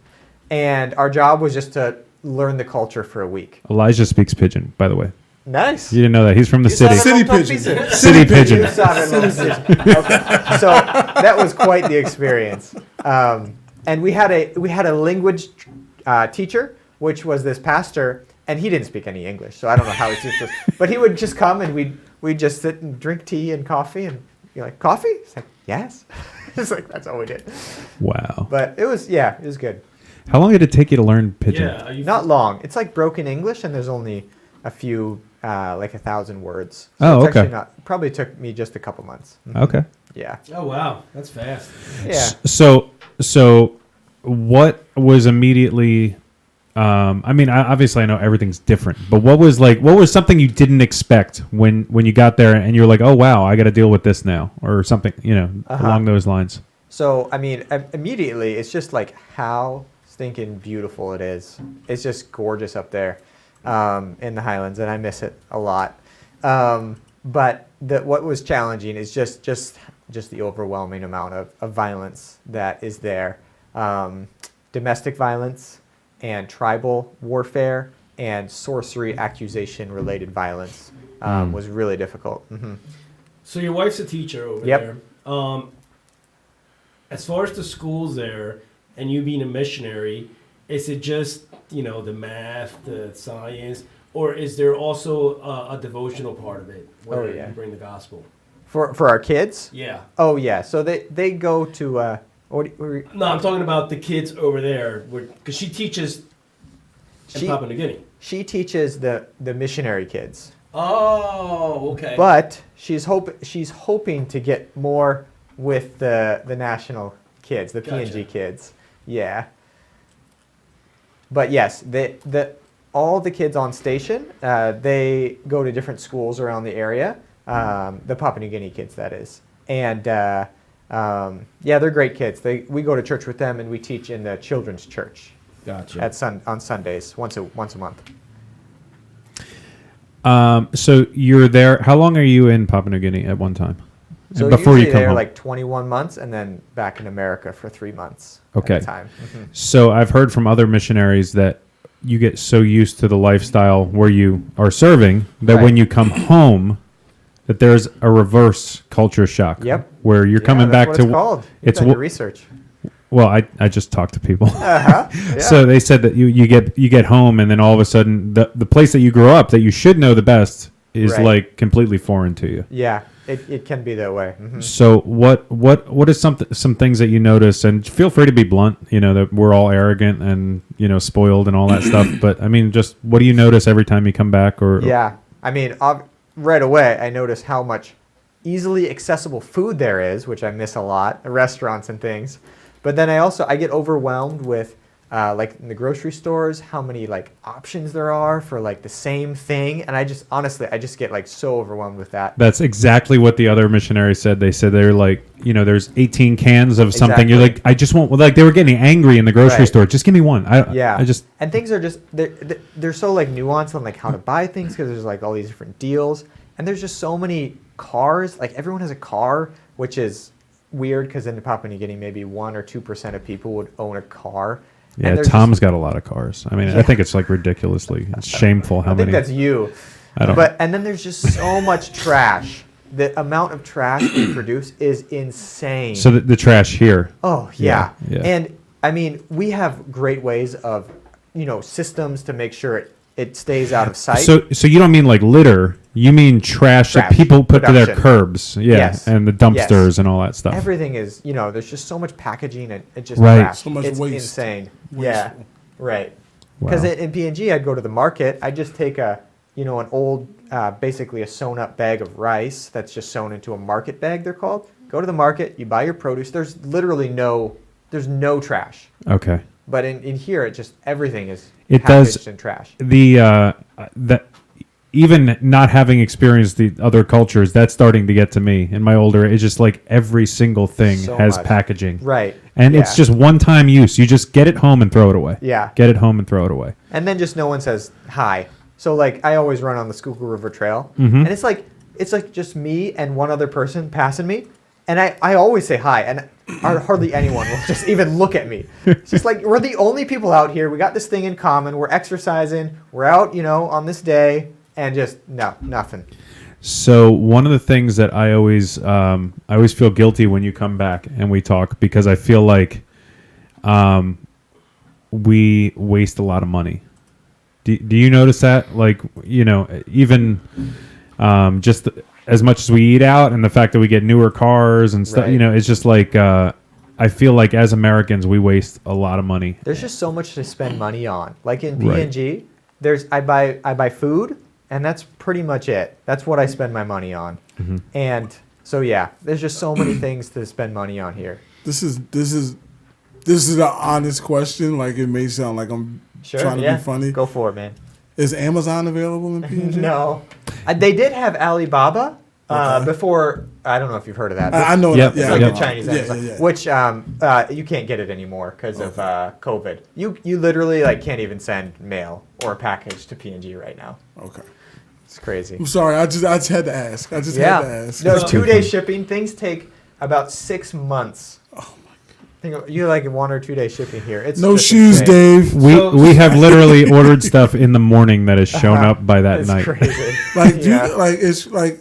and our job was just to learn the culture for a week. Elijah speaks Pidgin, by the way. Nice. You didn't know that. He's from the city. City pigeon. City Pigeon. You saw it on the pigeon. Okay. So that was quite the experience. And we had a language teacher, which was this pastor, and he didn't speak any English, so I don't know how he teaches us. But he would just come, and we'd just sit and drink tea and coffee, and you're like, coffee? It's like, yes. It's like, that's all we did. Wow. But it was good. How long did it take you to learn Pidgin? Yeah, are you Not long. It's like broken English, and there's only a few, like 1,000 words. Oh, it's okay. actually probably took me just a couple months. Okay. Yeah. Oh wow, that's fast. Yeah. So what was immediately I mean, obviously I know everything's different, but what was something you didn't expect when you got there and you're like, oh wow, I got to deal with this now, or something, along those lines? So, I mean, immediately it's just like how stinking beautiful it is. It's just gorgeous up there in the Highlands, and I miss it a lot. But what was challenging is just the overwhelming amount of violence that is there. Domestic violence and tribal warfare and sorcery accusation related violence was really difficult. Mm-hmm. So your wife's a teacher over Yep. there. As far as the schools there and you being a missionary, is it just, the math, the science, or is there also a devotional part of it where Oh, yeah. you bring the gospel? For our kids? Yeah. Oh, yeah. So they go to... No, I'm talking about the kids over there, because she teaches in Papua New Guinea. She teaches the missionary kids. Oh, okay. But she's hoping to get more with the national kids, the Gotcha. PNG kids. Yeah. But yes, all the kids on station, they go to different schools around the area. The Papua New Guinea kids, that is. And they're great kids. We go to church with them, and we teach in the children's church. Gotcha. On Sundays, once a month. So you're there. How long are you in Papua New Guinea at one time? So Before usually you come they're home? like 21 months, and then back in America for 3 months Okay. at a time. Mhm. So I've heard from other missionaries that you get so used to the lifestyle where you are serving that Right. when you come home, that there's a reverse culture shock. Yep. Where you're coming that's back what to it's called. You've done your research. Well, I just talked to people. Yeah. So they said that you get home, and then all of a sudden the place that you grew up that you should know the best is Right. like completely foreign to you. Yeah, it can be that way. Mhm. So what is some things that you notice, and feel free to be blunt, that we're all arrogant and spoiled and all that stuff, but I mean, just what do you notice every time you come back? Or Yeah, I mean, right away I notice how much easily accessible food there is, which I miss a lot, restaurants and things. But then I get overwhelmed with like in the grocery stores, how many like options there are for like the same thing, and I just get like so overwhelmed with that. That's exactly what the other missionaries said. They said they're like, there's 18 cans of something. You're like, I just want, like they were getting angry in the grocery Right. store. Just give me one. And things are just they're so like nuanced on like how to buy things, because there's like all these different deals, and there's just so many cars. Like everyone has a car, which is weird because in Papua New Guinea maybe 1 or 2% of people would own a car. Yeah, And there's Tom's got a lot of cars. I mean, I think it's like ridiculously, it's shameful how I think many. that's you. I don't- And then there's just so much trash the amount of trash we produce is insane. So the trash here. Oh, yeah. Yeah. And I mean, we have great ways of, systems to make sure it stays out of sight. So you don't mean like litter. You mean trash that Trash, people put to their production. curbs. Yeah. Yes. And the dumpsters Yes. and all that stuff. Everything is, there's just so much packaging and it's just Right. trash. So much it's waste. insane. Wasteful. Yeah, right. Because Wow. in PNG, I'd go to the market. I'd just take an old, basically a sewn up bag of rice that's just sewn into a market bag, they're called. Go to the market, you buy your produce. There's literally there's no trash. Okay. But in here, everything is It packaged does- in trash. That even not having experienced the other cultures, that's starting to get to me in my older. It's just like every single thing So has much. packaging, Right. and Yeah. it's just one-time use. You just get it home and throw it away. Yeah. Get it home and throw it away. And then just no one says hi. So like I always run on the Schuylkill River Trail, Mm-hmm. and it's like just me and one other person passing me, and I always say hi, and hardly anyone will just even look at me. It's just like we're the only people out here. We got this thing in common. We're exercising. We're out, on this day, and just nothing. So one of the things that I always feel guilty when you come back and we talk, because I feel like we waste a lot of money. Do you notice that? Like, even just as much as we eat out and the fact that we get newer cars and stuff, Right. it's just like I feel like as Americans we waste a lot of money. There's just so much to spend money on. Like in Right. PNG, I buy food, and that's pretty much it. That's what I spend my money on. Mm-hmm. And so yeah, there's just so many things to spend money on here. This is an honest question. Like it may sound like I'm Sure, trying to yeah. be funny. Go for it, man. Is Amazon available in PNG? No, they did have Alibaba Okay. before. I don't know if you've heard of that. I know Yep. that. It's Yeah, like I a know. Chinese Yeah, Amazon, yeah, yeah. which you can't get it anymore because of COVID. You literally can't even send mail or a package to PNG right now. Okay. It's crazy. I'm sorry. I just had to ask. had to Yeah, ask. no, That's too 2-day funny. shipping. Things take about 6 months. Oh You like 1 or 2 day shipping here. It's No just shoes, insane. Dave. We have literally ordered stuff in the morning that has shown up by that It's night. crazy. Like, Yeah. it's like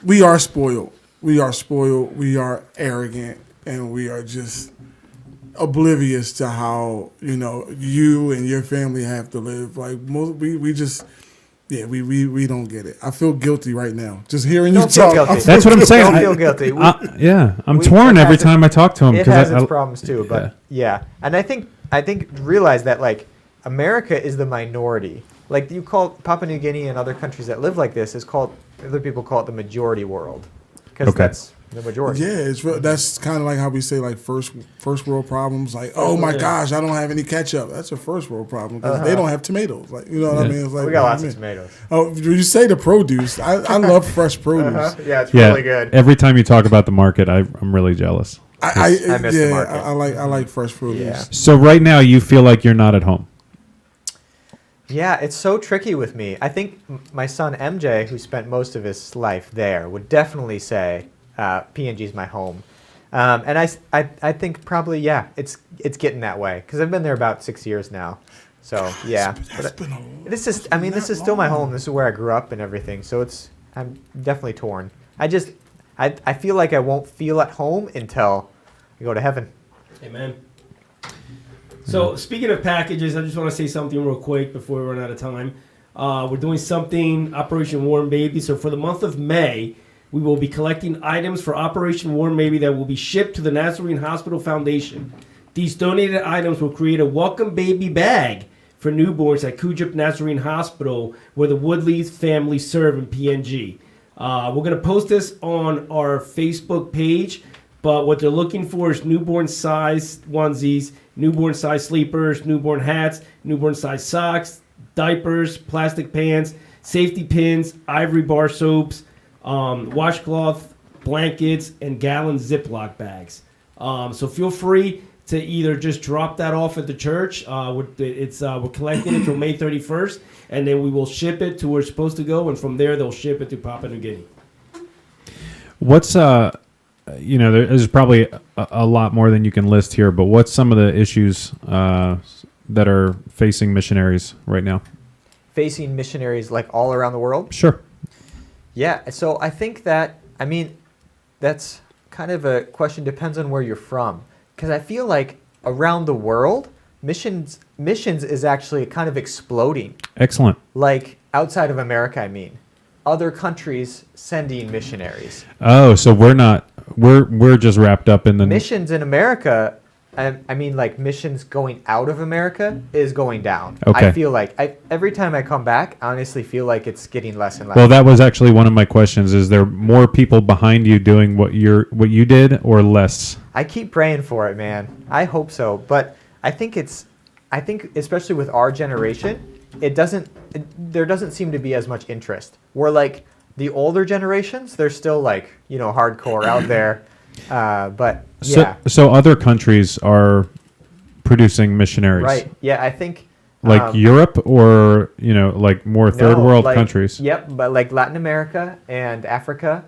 we are spoiled. We are spoiled. We are arrogant, and we are just oblivious to how you and your family have to live. Like we just. Yeah, we don't get it. I feel guilty right now just hearing you Don't feel talk. guilty. I feel That's what I'm saying. Don't feel guilty. I'm we- torn it every has time I talk to him It because has its problems too, but yeah. And I think realize that America is the minority. Like you call Papua New Guinea and other countries that live like this other people call it the majority world because Okay. that's the majority. Yeah, that's kind of like how we say first world problems. Like, oh my gosh, I don't have any ketchup. That's a first world problem because they don't have tomatoes. Like, you know what I mean? It's like We got lots what of do you mean? tomatoes. Oh, when you say the produce, I love fresh produce. Yeah, it's yeah, really good. every time you talk about the market, I'm really jealous. I miss the market. I like fresh produce. Yeah. So right now you feel like you're not at home. Yeah, it's so tricky with me. I think my son MJ, who spent most of his life there, would definitely say PNG is my home. And I think probably, it's getting that way because I've been there about 6 years now. So yeah, That's been a this is this is still my home. This is where I grew up and everything. So I'm definitely torn. I feel like I won't feel at home until I go to heaven. Amen. So speaking of packages, I just want to say something real quick before we run out of time. We're doing something, Operation Warm Baby. So for the month of May, we will be collecting items for Operation Warm Baby that will be shipped to the Nazarene Hospital Foundation. These donated items will create a welcome baby bag for newborns at Kujup Nazarene Hospital, where the Woodley family serve in PNG. We're going to post this on our Facebook page, but what they're looking for is newborn size onesies, newborn size sleepers, newborn hats, newborn size socks, diapers, plastic pants, safety pins, ivory bar soaps, washcloth, blankets, and gallon Ziploc bags. So feel free to either just drop that off at the church. We're collecting it until May 31st, and then we will ship it to where it's supposed to go, and from there they'll ship it to Papua New Guinea. What's there's probably a lot more than you can list here, but what's some of the issues that are facing missionaries right now? Facing missionaries all around the world. Sure. Yeah, so I think that, I mean, that's kind of a question, depends on where you're from. Because I feel like around the world, missions is actually kind of exploding. Excellent. Like outside of America, I mean. Other countries sending missionaries. Oh, so we're just wrapped up in the Missions in America, I mean, like missions going out of America is going down. Okay. I feel like every time I come back, I honestly feel like it's getting less and less. Well, that was actually one of my questions. Is there more people behind you doing what you did, or less? I keep praying for it, man. I hope so, but I think especially with our generation, there doesn't seem to be as much interest. We're like the older generations, they're still like, hardcore out there. But yeah. So other countries are producing missionaries. Right. Yeah, I think Like Europe, or like more third world countries. Yep, but like Latin America and Africa,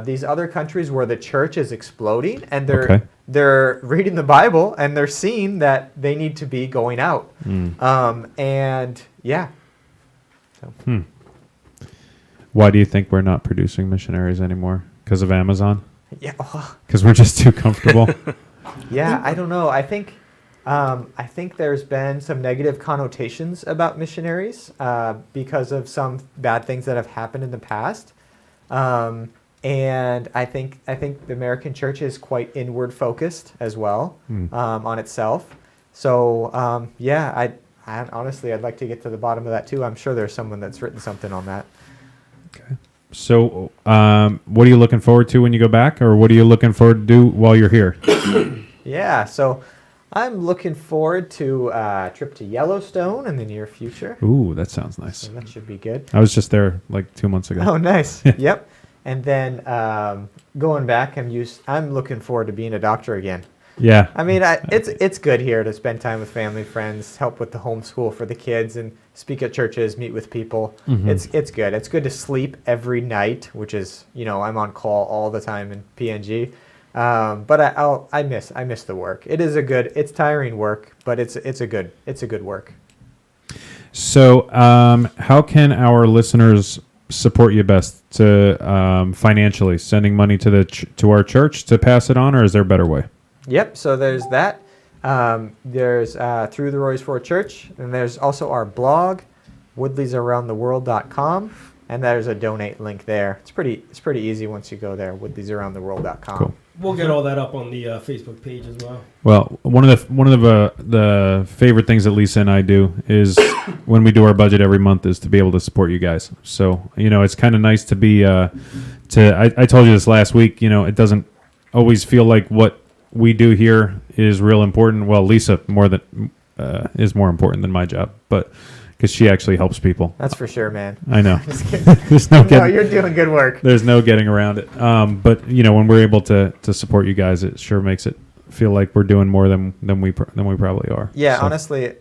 these other countries where the church is exploding, and they're reading the Bible and they're seeing that they need to be going out. And yeah. So. Why do you think we're not producing missionaries anymore? Because of Amazon? Yeah. Because we're just too comfortable. Yeah, I don't know. I think there's been some negative connotations about missionaries because of some bad things that have happened in the past. And I think the American church is quite inward focused as well on itself. So yeah, I honestly I'd like to get to the bottom of that too. I'm sure there's someone that's written something on that. Okay. So what are you looking forward to when you go back, or what are you looking forward to do while you're here? Yeah, so I'm looking forward to a trip to Yellowstone in the near future. Ooh, that sounds nice. So that should be good. I was just there like 2 months ago. Oh, nice. Yep. And then going back, I'm looking forward to being a doctor again. Yeah. I mean, it's good here to spend time with family, friends, help with the homeschool for the kids, and speak at churches, meet with people. Mm-hmm. It's good. It's good to sleep every night, which is, I'm on call all the time in PNG. But I miss the work. It's tiring work, but it's a good work. So how can our listeners support you best to financially, sending money to our church to pass it on, or is there a better way? Yep. So there's that. There's through the Roy's for Church, and there's also our blog, woodleysaroundtheworld.com, and there's a donate link there. It's pretty easy once you go there, woodleysaroundtheworld.com. Cool. We'll get all that up on the Facebook page as well. Well, one of the favorite things that Lisa and I do is when we do our budget every month is to be able to support you guys. So it's kind of nice to be I told you this last week. It doesn't always feel like what we do here is real important. Well, Lisa is more important than my job, but because she actually helps people. That's for sure, man. I know. Just kidding. No, you're doing good work. There's no getting around it. But when we're able to support you guys, it sure makes it feel like we're doing more than we probably are. Yeah, so. Honestly,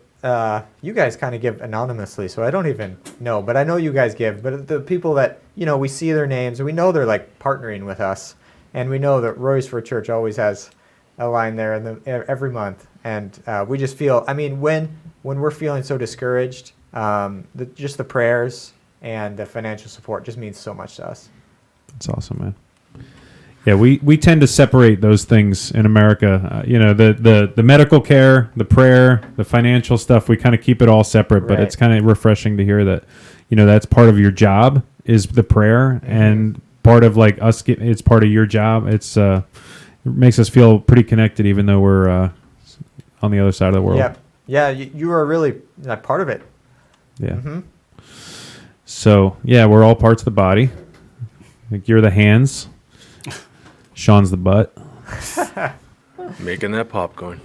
you guys kind of give anonymously, so I don't even know. But I know you guys give. But the people that we see their names, and we know they're like partnering with us, and we know that Roy's for Church always has a line there every month, and we just feel. I mean, when we're feeling so discouraged. Just the prayers and the financial support just means so much to us. That's awesome, man. Yeah, we tend to separate those things in America. The medical care, the prayer, the financial stuff, we kind of keep it all separate, but it's kind of refreshing to hear that, that's part of your job is the prayer, and part of like us, it's part of your job. It makes us feel pretty connected, even though we're on the other side of the world. Yep. Yeah, you are really part of it. Yeah. Mm-hmm. So, yeah, we're all parts of the body. Like you're the hands. Sean's the butt. Making that popcorn.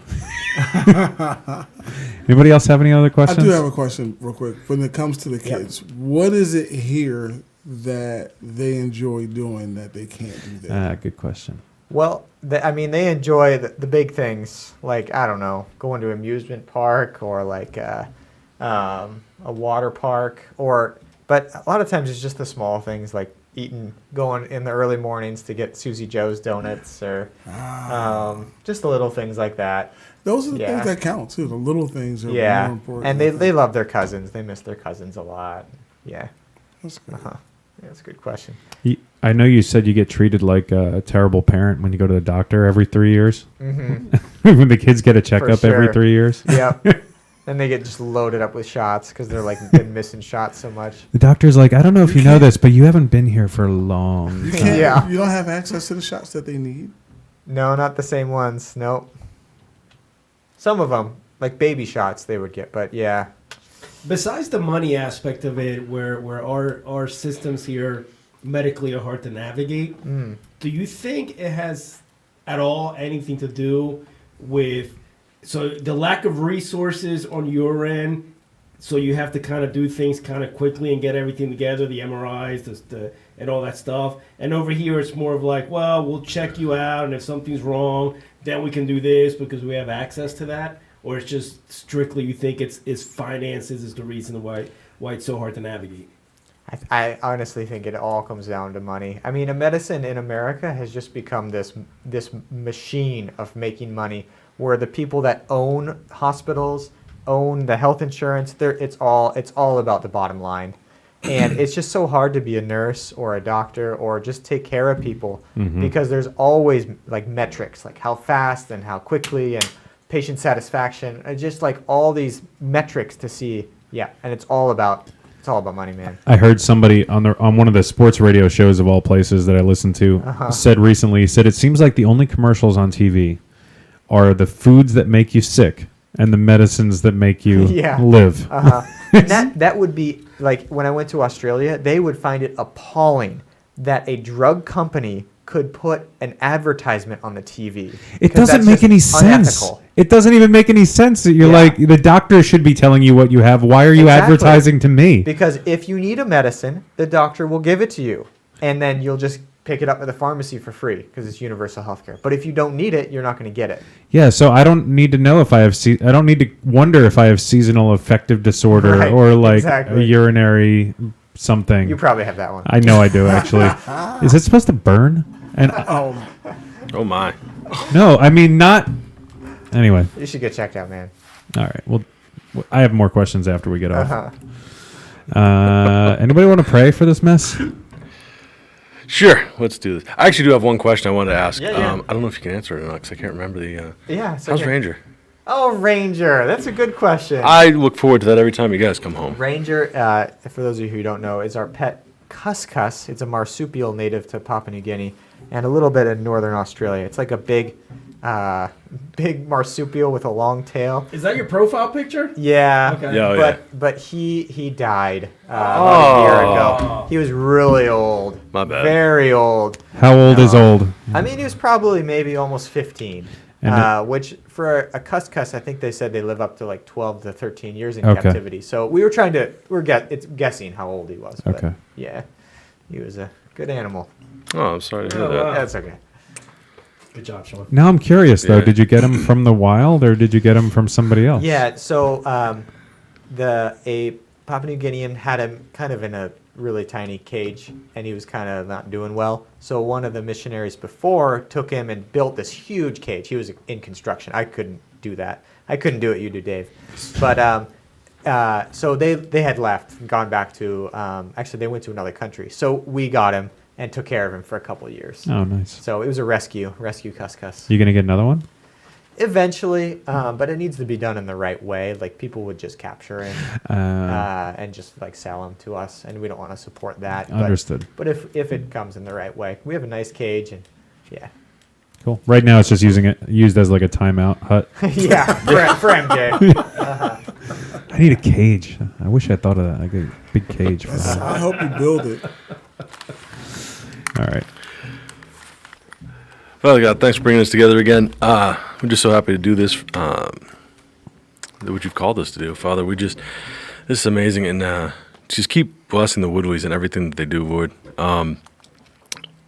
Anybody else have any other questions? I do have a question real quick. When it comes to the kids, what is it here that they enjoy doing that they can't do there? Good question. Well, they enjoy the big things, like, I don't know, going to an amusement park or like a water park, but a lot of times it's just the small things like going in the early mornings to get Susie Joe's donuts or just the little things like that. Those are the things that count too. The little things are more important. And they love their cousins. They miss their cousins a lot. Yeah. That's good. That's a good question. I know you said you get treated like a terrible parent when you go to the doctor every 3 years. Mm-hmm. When the kids get a checkup every sure. 3 years. Yep. And they get just loaded up with shots because they're like been missing shots so much. The doctor's like, I don't know if you know this, but you haven't been here for a long You time. can't. Yeah. You don't have access to the shots that they need. No, not the same ones. Nope. Some of them, like baby shots, they would get, but yeah. Besides the money aspect of it, where our systems here medically are hard to navigate, do you think it has at all anything to do with the lack of resources on your end? So you have to kind of do things kind of quickly and get everything together, the MRIs, and all that stuff. And over here, it's more of like, well, we'll check you out, and if something's wrong, then we can do this because we have access to that. Or it's just strictly you think it's finances is the reason why it's so hard to navigate. I honestly think it all comes down to money. I mean, a medicine in America has just become this machine of making money, where the people that own hospitals, own the health insurance, it's all about the bottom line. And it's just so hard to be a nurse or a doctor or just take care of people because there's always like metrics, like how fast and how quickly and patient satisfaction, and just like all these metrics to see. Yeah, and it's all about money, man. I heard somebody on one of the sports radio shows of all places that I listened to said it seems like the only commercials on TV are the foods that make you sick and the medicines that make you live. And that would be like when I went to Australia, they would find it appalling that a drug company could put an advertisement on the TV. It doesn't make any sense. Unethical. It doesn't even make any sense that you're like, the doctor should be telling you what you have. Why are you advertising to me? Because if you need a medicine, the doctor will give it to you. And then you'll just pick it up at the pharmacy for free because it's universal healthcare. But if you don't need it, you're not going to get it. Yeah, so I don't need to know if I have I don't need to wonder if I have seasonal affective disorder or like a urinary something. You probably have that one. I know I do actually. Is it supposed to burn? And Oh my. no, I mean not. Anyway, You should get checked out, man. all right. Well, I have more questions after we get off. Anybody want to pray for this mess? Sure, let's do this. I actually do have one question I wanted to ask. Yeah. I don't know if you can answer it or not because I can't remember the. Yeah. It's How's okay. Ranger? Oh, Ranger. That's a good question. I look forward to that every time you guys come home. Ranger, for those of you who don't know, is our pet cuscus. It's a marsupial native to Papua New Guinea and a little bit in northern Australia. It's like a big marsupial with a long tail. Is that your profile picture? Yeah. Okay. Yeah, But he died about a year ago. He was really old. My bad. Very old. How old is old? I mean, he was probably maybe almost 15. Which for a cuscus, I think they said they live up to like 12 to 13 years in captivity. So we're guessing how old he was. But Okay. Yeah, he was a good animal. Oh, I'm sorry to hear Oh, that. wow. That's okay. Good job, Sean. Now I'm curious though. Yeah. Did you get him from the wild or did you get him from somebody else? Yeah. So a Papua New Guinean had him kind of in a really tiny cage, and he was kind of not doing well. So one of the missionaries before took him and built this huge cage. He was in construction. I couldn't do that. I couldn't do it. You do, Dave. But so they had left, gone back to actually they went to another country. So we got him and took care of him for a couple of years. Oh, nice. So it was a rescue cuscus. You gonna get another one? Eventually, but it needs to be done in the right way. Like people would just capture him and just like sell him to us, and we don't want to support that. Understood. But if it comes in the right way, we have a nice cage, and yeah, Cool. Right now, it's just used as like a timeout hut. yeah, for MJ. I need a cage. I wish I thought of that. Like a big cage for that. I hope you build it. All right. Father God, thanks for bringing us together again. We're just so happy to do this, what you've called us to do. Father, this is amazing, and just keep blessing the Woodleys and everything that they do, Lord.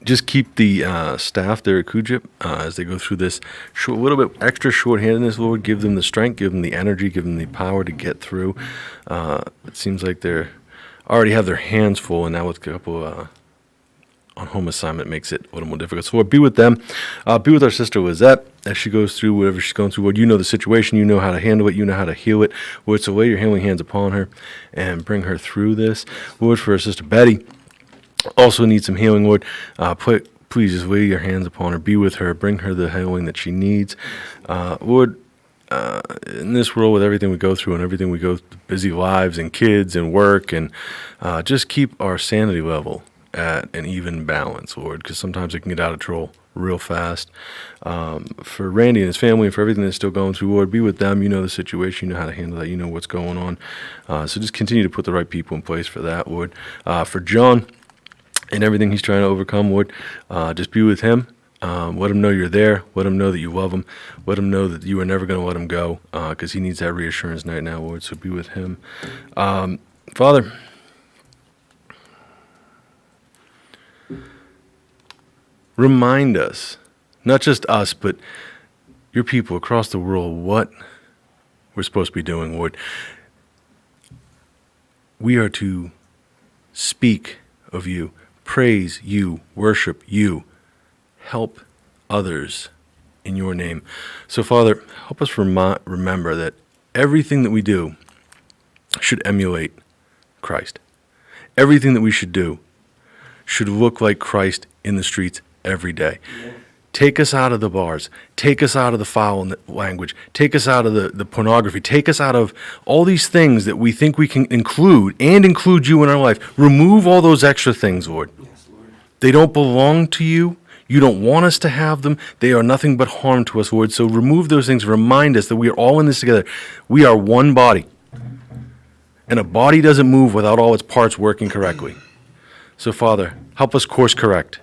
Just keep the staff there at Kujip as they go through this little bit extra short-handedness, Lord. Give them the strength, give them the energy, give them the power to get through. It seems like they already have their hands full, and now with a couple on home assignment makes it a little more difficult. So Lord, be with them. Be with our sister Lizette as she goes through whatever she's going through. Lord, you know the situation. You know how to handle it. You know how to heal it. Lord, so lay your healing hands upon her and bring her through this. Lord, for our sister Betty, also needs some healing, Lord, please just lay your hands upon her, be with her, bring her the healing that she needs. Lord, in this world with everything we go through and everything we go through, busy lives and kids and work, and just keep our sanity level at an even balance, Lord, because sometimes it can get out of control real fast. For Randy and his family and for everything that's still going through, Lord, be with them. You know the situation, you know how to handle that, you know what's going on. So just continue to put the right people in place for that, Lord. For John and everything he's trying to overcome, Lord, just be with him. Let him know you're there. Let him know that you love him. Let him know that you are never going to let him go, because he needs that reassurance right now, Lord. So be with him. Father, remind us, not just us, but your people across the world, what we're supposed to be doing, Lord. We are to speak of you, praise you, worship you, help others in your name. So, Father, help us remember that everything that we do should emulate Christ. Everything that we should do should look like Christ in the streets every day. Yeah. Take us out of the bars. Take us out of the foul language. Take us out of the pornography. Take us out of all these things that we think we can include and include you in our life. Remove all those extra things, Lord. Yes, Lord. They don't belong to you. You don't want us to have them. They are nothing but harm to us, Lord. So remove those things. Remind us that we are all in this together. We are one body. And a body doesn't move without all its parts working correctly. So, Father, help us course correct.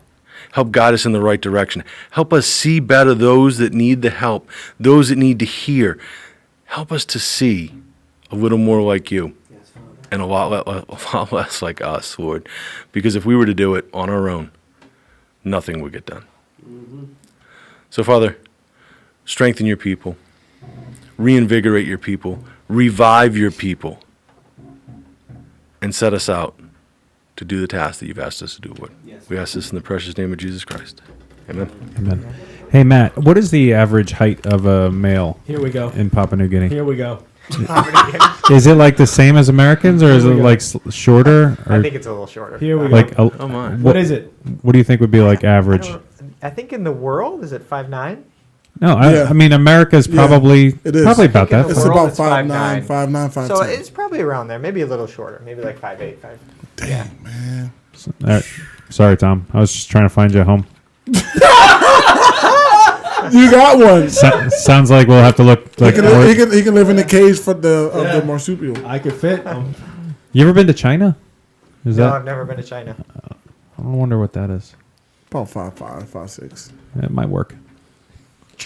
Help guide us in the right direction. Help us see better those that need the help, those that need to hear. Help us to see a little more like you and a lot less like us, Lord. Because if we were to do it on our own, nothing would get done. Mm-hmm. So, Father, strengthen your people, reinvigorate your people, revive your people, and set us out to do the task that you've asked us to do, Lord. Yes. We ask this in the precious name of Jesus Christ. Amen. Amen. Hey, Matt, what is the average height of a male Here we go. in Papua New Guinea? Here we go. Is it like the same as Americans, or is it like shorter? Or I think it's a little shorter. Here we like go. Oh my. What is it? What do you think would be like average? I think in the world, is it 5'9"? No, Yeah. I mean America's probably it is. probably about I think in that. It's the world, about it's 5'9", 5'9". 5'10". So it's probably around there, maybe a little shorter, maybe like 5'8", 5. Dang, man. All right. Sorry, Tom. I was just trying to find you a home. You got one. Sounds like we'll have to look. Like He can live in the cage for the marsupial. I could fit. You ever been to China? No, I've never been to China. I wonder what that is. About 5'5", 5'6". It might work.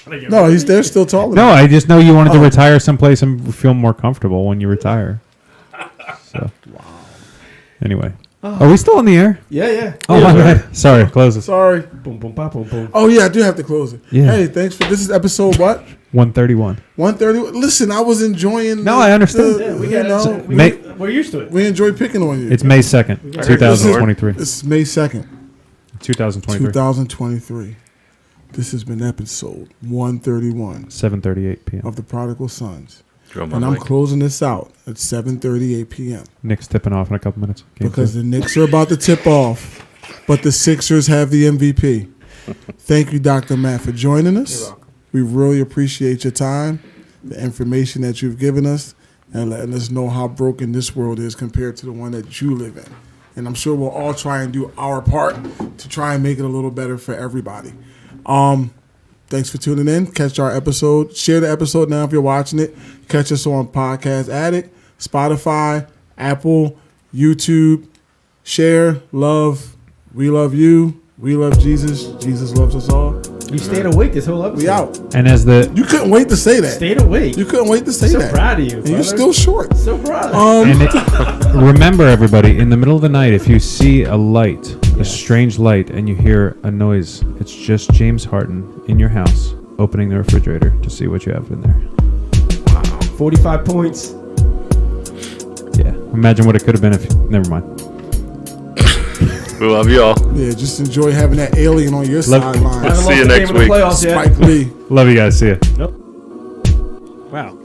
No, they're still taller. No, I just know you wanted to retire someplace and feel more comfortable when you retire. So, wow. Anyway, are we still on the air? Yeah. Oh my bad. Sorry, close it. Sorry. Boom, boom, pop, boom, boom. Oh yeah, I do have to close it. Yeah. Hey, thanks for this is episode what? 131. 130. Listen, I was enjoying. No, I understand. Yeah, we got know, we're used to it. we enjoy picking on you. It's May 2nd, 2023. It's May 2nd, 2023. 2023. This has been episode 131 7:38 p.m. of The Prodigal Sons. Drum And on I'm mic. closing this out at 7:38 p.m. Nick's tipping off in a couple minutes. because the Knicks are about to tip off, but the Sixers have the MVP. Thank you, Dr. Matt, for joining us. You're welcome. We really appreciate your time, the information that you've given us, and letting us know how broken this world is compared to the one that you live in. And I'm sure we'll all try and do our part to try and make it a little better for everybody. Thanks for tuning in. Catch our episode. Share the episode now if you're watching it. Catch us on Podcast Addict, Spotify, Apple, YouTube. Share, love. We love you. We love Jesus. Jesus loves us all. You stayed awake this whole episode. We out. And as the You couldn't wait to say that. Stayed awake. You couldn't wait to say so that. proud of you. And you're brother. still short. so proud. remember, everybody, in the middle of the night, if you see a light, a strange light, and you hear a noise, it's just James Harton in your house opening the refrigerator to see what you have in there. 45 points. Yeah. Imagine what it could have been if. Never mind. We love you all. Yeah, just enjoy having that alien on your sideline. See you next week. Spike Lee. Love you guys. See ya. Nope. Wow.